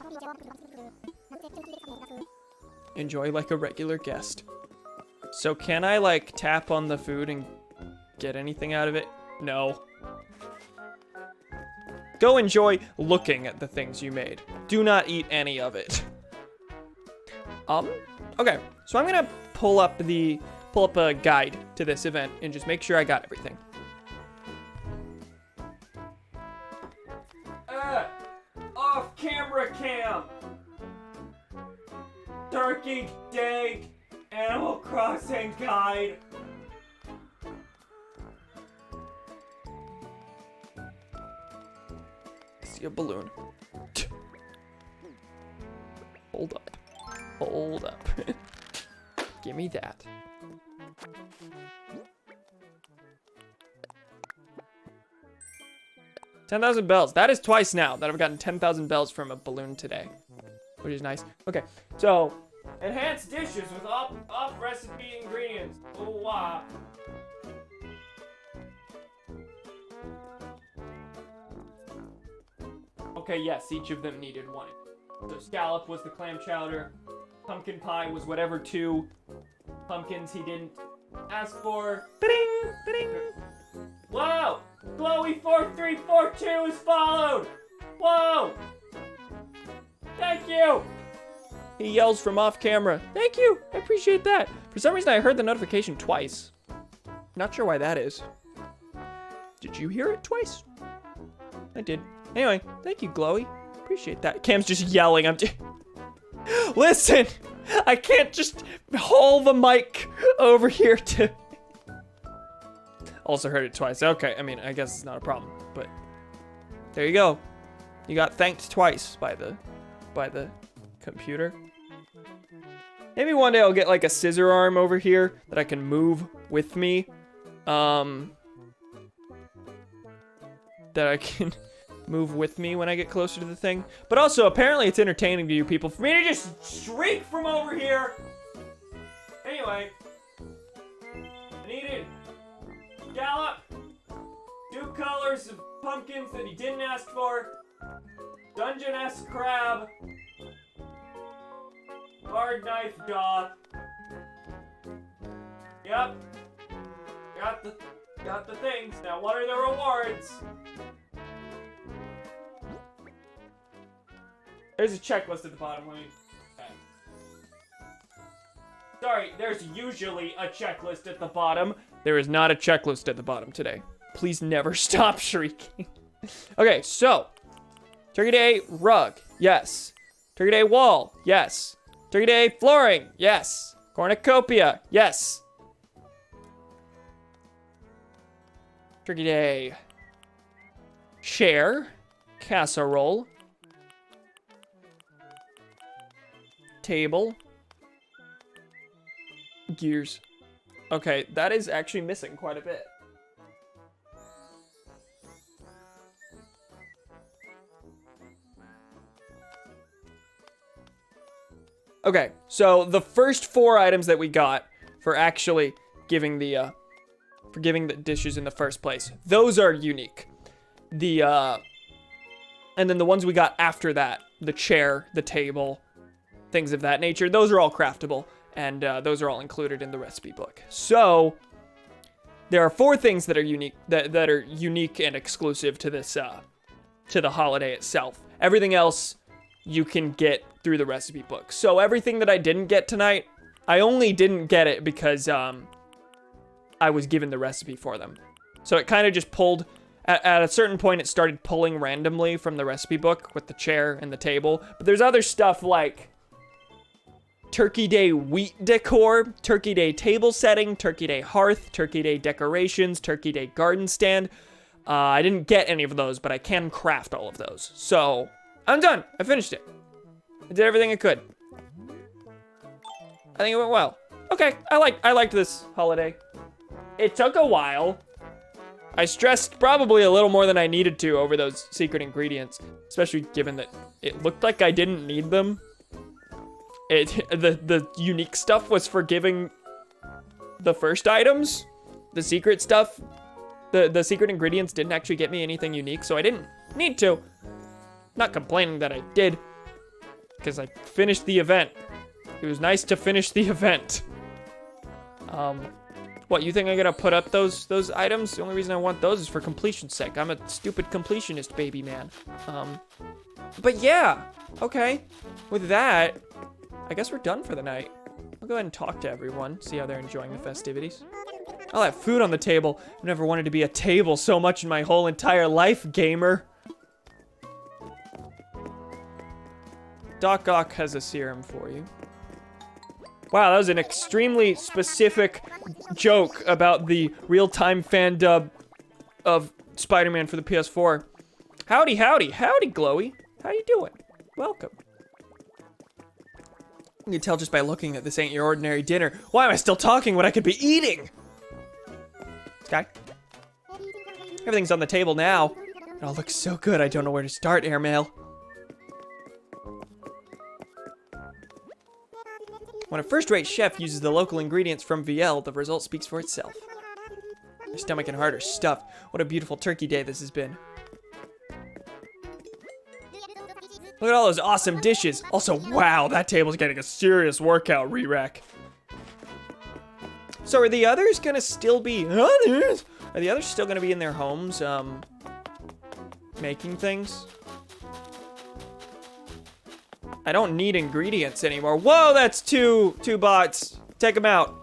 A: Enjoy like a regular guest. So can I like tap on the food and get anything out of it? No. Go enjoy looking at the things you made. Do not eat any of it. Okay, so I'm gonna pull up a guide to this event and just make sure I got everything. Off-camera cam. Turkey Day Animal Crossing guide. I see a balloon. Hold up. Hold up. Give me that. $10,000 bells. That is twice now that I've gotten 10,000 bells from a balloon today, which is nice. Okay, so enhanced dishes with off recipe ingredients. Oh wow. Okay, yes, each of them needed one. So scallop was the clam chowder. Pumpkin pie was whatever 2 pumpkins he didn't ask for. Ba-ding! Ba-ding! Whoa! Chloe 4342 is followed! Whoa! Thank you! He yells from off camera. Thank you! I appreciate that. For some reason, I heard the notification twice. Not sure why that is. Did you hear it twice? I did. Anyway, thank you, Chloe. Appreciate that. Cam's just yelling. Listen! I can't just haul the mic over here to... Also heard it twice. Okay, I mean, I guess it's not a problem, but there you go. You got thanked twice by the computer. Maybe one day I'll get like a scissor arm over here that I can move with me. That I can move with me when I get closer to the thing. But also, apparently it's entertaining to you people for me to just shriek from over here. Anyway, I needed scallop, 2 colors of pumpkins that he didn't ask for, Dungeon-esque crab, hard knife jaw. Yep. Got the things. Now what are the rewards? There's a checklist at the bottom. Let me... Okay. Sorry, there's usually a checklist at the bottom. There is not a checklist at the bottom today. Please never stop shrieking. Okay, so. Turkey Day rug. Yes. Turkey Day wall. Yes. Turkey Day flooring. Yes. Cornucopia. Yes. Turkey Day chair. Casserole. Table. Gears. Okay, that is actually missing quite a bit. Okay, so the first 4 items that we got for actually giving the dishes in the first place, those are unique. And then the ones we got after that, the chair, the table, things of that nature, those are all craftable, and those are all included in the recipe book. So there are 4 things that are unique, that are unique and exclusive to this to the holiday itself. Everything else you can get through the recipe book. So everything that I didn't get tonight, I only didn't get it because I was given the recipe for them. So it kind of just pulled, at a certain point it started pulling randomly from the recipe book with the chair and the table. But there's other stuff like Turkey Day wheat decor, Turkey Day table setting, Turkey Day hearth, Turkey Day decorations, Turkey Day garden stand. I didn't get any of those, but I can craft all of those. So I'm done. I finished it. I did everything I could. I think it went well. Okay, I liked this holiday. It took a while. I stressed probably a little more than I needed to over those secret ingredients, especially given that it looked like I didn't need them. The unique stuff was for giving the first items. The secret stuff, the secret ingredients didn't actually get me anything unique, so I didn't need to. Not complaining that I did, because I finished the event. It was nice to finish the event. What, you think I'm gonna put up those items? The only reason I want those is for completion's sake. I'm a stupid completionist, baby man. But yeah, okay. With that, I guess we're done for the night. I'll go ahead and talk to everyone, see how they're enjoying the festivities. I'll have food on the table. I've never wanted to be a table so much in my whole entire life, gamer. Doc Ock has a serum for you. Wow, that was an extremely specific joke about the real-time fan dub of Spider-Man for the PS4. Howdy, howdy, howdy, Glowy. How you doing? Welcome. You can tell just by looking that this ain't your ordinary dinner. Why am I still talking when I could be eating? Sky? Everything's on the table now. It all looks so good, I don't know where to start, Airmail. When a first-rate chef uses the local ingredients from VL, the result speaks for itself. My stomach and heart are stuffed. What a beautiful turkey day this has been. Look at all those awesome dishes. Also, wow, that table's getting a serious workout, Re-Rack. So are the others gonna still be... Others? Are the others still gonna be in their homes, making things? I don't need ingredients anymore. Whoa, that's two bots. Take them out.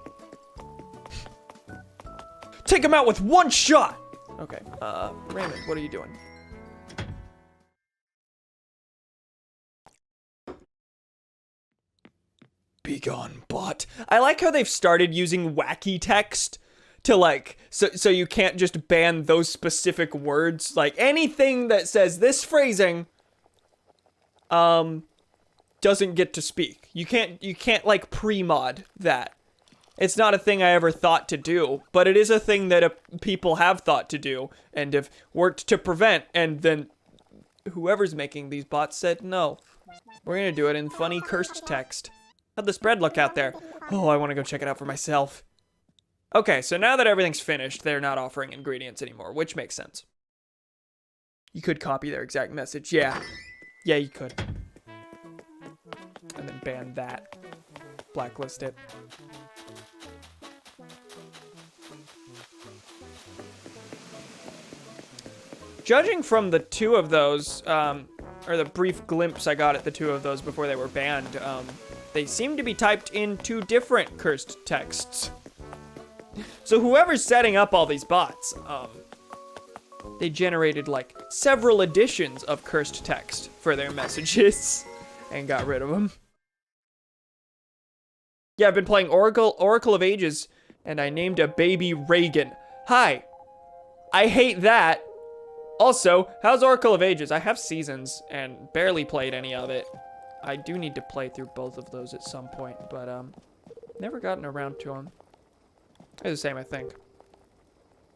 A: Take them out with one shot. Okay, Raymond, what are you doing? Begone, bot. I like how they've started using wacky text to like, so you can't just ban those specific words. Like anything that says this phrasing, doesn't get to speak. You can't like pre-mod that. It's not a thing I ever thought to do, but it is a thing that people have thought to do and have worked to prevent, and then whoever's making these bots said, no, we're gonna do it in funny cursed text. How'd the spread look out there? Oh, I wanna go check it out for myself. Okay, so now that everything's finished, they're not offering ingredients anymore, which makes sense. You could copy their exact message, yeah. Yeah, you could. And then ban that. Blacklist it. Judging from the two of those, or the brief glimpse I got at the two of those before they were banned, they seem to be typed in two different cursed texts. So whoever's setting up all these bots, they generated like several editions of cursed text for their messages and got rid of them. Yeah, I've been playing Oracle of Ages, and I named a baby Reagan. Hi. I hate that. Also, how's Oracle of Ages? I have seasons and barely played any of it. I do need to play through both of those at some point, but never gotten around to them. They're the same, I think.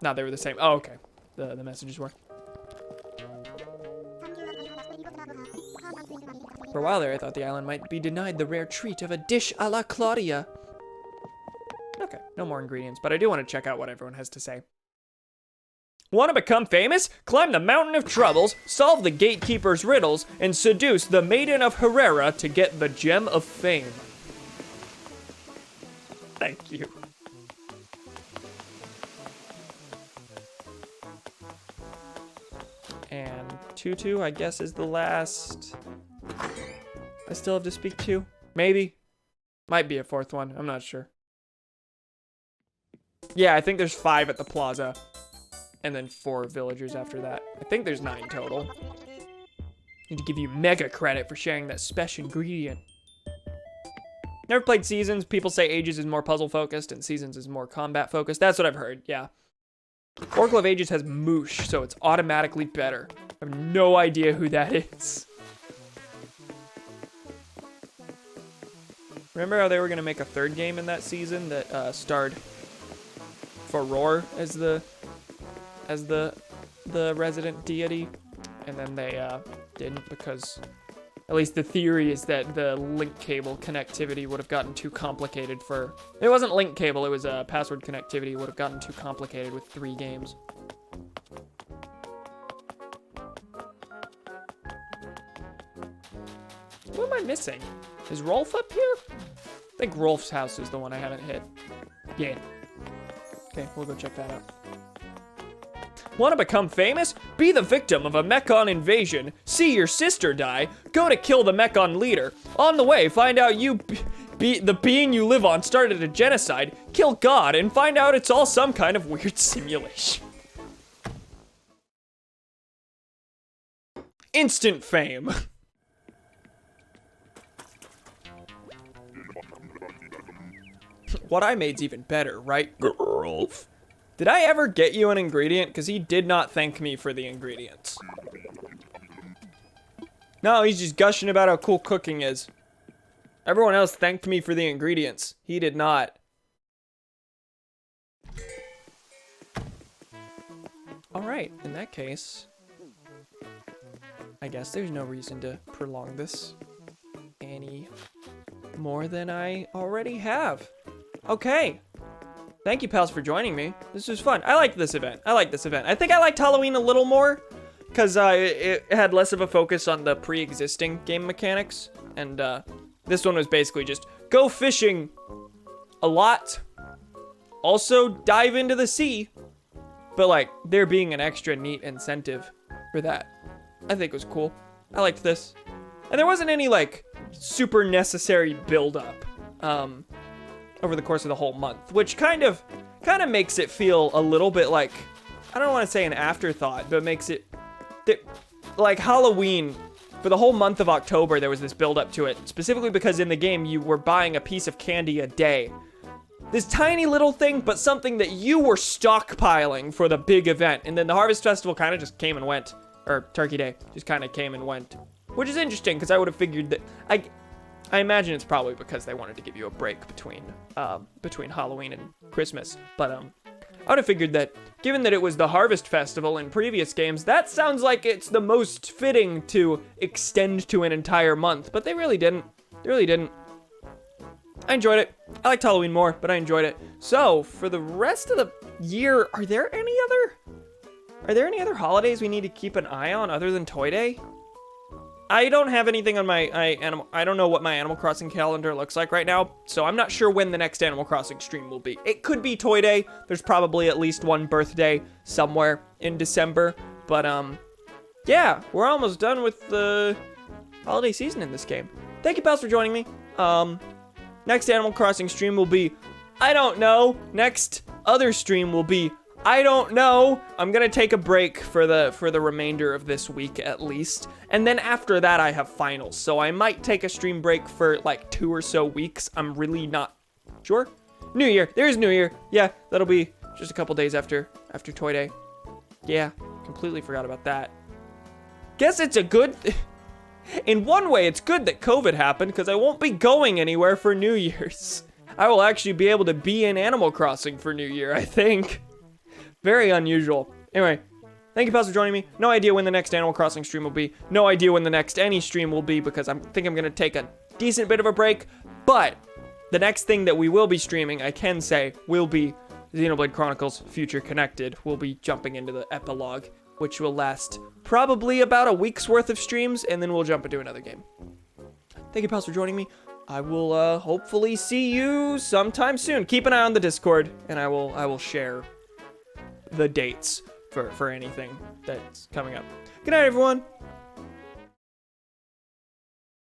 A: No, they were the same. Oh, okay. The messages were. For a while there, I thought the island might be denied the rare treat of a dish a la Claudia. Okay, no more ingredients, but I do want to check out what everyone has to say. Want to become famous? Climb the mountain of troubles, solve the gatekeeper's riddles, and seduce the maiden of Herrera to get the gem of fame. Thank you. And Tutu, I guess, is the last I still have to speak to. Maybe. Might be a fourth one. I'm not sure. Yeah, I think there's 5 at the plaza. And then 4 villagers after that. I think there's 9 total. Need to give you mega credit for sharing that special ingredient. Never played Seasons. People say Ages is more puzzle focused and Seasons is more combat focused. That's what I've heard, yeah. Oracle of Ages has Moosh, so it's automatically better. I have no idea who that is. Remember how they were gonna make a 3rd game in that season that starred Furore as the resident deity, and then they didn't, because at least the theory is that the link cable connectivity would have gotten too complicated for... It wasn't link cable, it was password connectivity would have gotten too complicated with 3 games. What am I missing? Is Rolf up here? I think Rolf's house is the one I haven't hit. Yeah. Okay, we'll go check that out. Want to become famous? Be the victim of a Mechon invasion. See your sister die. Go to kill the Mechon leader. On the way, find out the being you live on started a genocide. Kill God and find out it's all some kind of weird simulation. Instant fame. what I made's even better, right, girls? Did I ever get you an ingredient? Because he did not thank me for the ingredients. No, he's just gushing about how cool cooking is. Everyone else thanked me for the ingredients. He did not. Alright, in that case, I guess there's no reason to prolong this any more than I already have. Okay. Thank you, pals, for joining me. This was fun. I liked this event. I think I liked Halloween a little more because it had less of a focus on the pre-existing game mechanics. And this one was basically just go fishing a lot. Also, dive into the sea. But, like, there being an extra neat incentive for that, I think was cool. I liked this. And there wasn't any, like, super necessary build-up over the course of the whole month, which kind of makes it feel a little bit like, I don't want to say an afterthought, but makes it, like, Halloween, for the whole month of October, there was this build-up to it, specifically because in the game, you were buying a piece of candy a day. This tiny little thing, but something that you were stockpiling for the big event. And then the Harvest Festival kind of just came and went. Or Turkey Day just kind of came and went. Which is interesting, because I would have figured that... I imagine it's probably because they wanted to give you a break between Halloween and Christmas. But I would have figured that, given that it was the Harvest Festival in previous games, that sounds like it's the most fitting to extend to an entire month. But they really didn't. They really didn't. I enjoyed it. I liked Halloween more, but I enjoyed it. So, for the rest of the year, are there any other holidays we need to keep an eye on other than Toy Day? I don't have anything on my I don't know what my Animal Crossing calendar looks like right now, so I'm not sure when the next Animal Crossing stream will be. It could be Toy Day. There's probably at least one birthday somewhere in December, but yeah, we're almost done with the holiday season in this game. Thank you, pals, for joining me. Next Animal Crossing stream will be, I don't know. Next other stream will be, I don't know. I'm gonna take a break for the remainder of this week at least. And then after that I have finals. So I might take a stream break for like 2 or so weeks. I'm really not sure. New Year. There's New Year. Yeah, that'll be just a couple days after Toy Day. Yeah, completely forgot about that. Guess it's a good... In one way, it's good that COVID happened, because I won't be going anywhere for New Year's. I will actually be able to be in Animal Crossing for New Year, I think. Very unusual. Anyway, thank you, pals, for joining me. No idea when the next Animal Crossing stream will be. No idea when the next any stream will be, because I think I'm going to take a decent bit of a break. But the next thing that we will be streaming, I can say, will be Xenoblade Chronicles Future Connected. We'll be jumping into the epilogue, which will last probably about a week's worth of streams, and then we'll jump into another game. Thank you, pals, for joining me. I will hopefully see you sometime soon. Keep an eye on the Discord, and I will share the dates for anything that's coming up. Good night, everyone.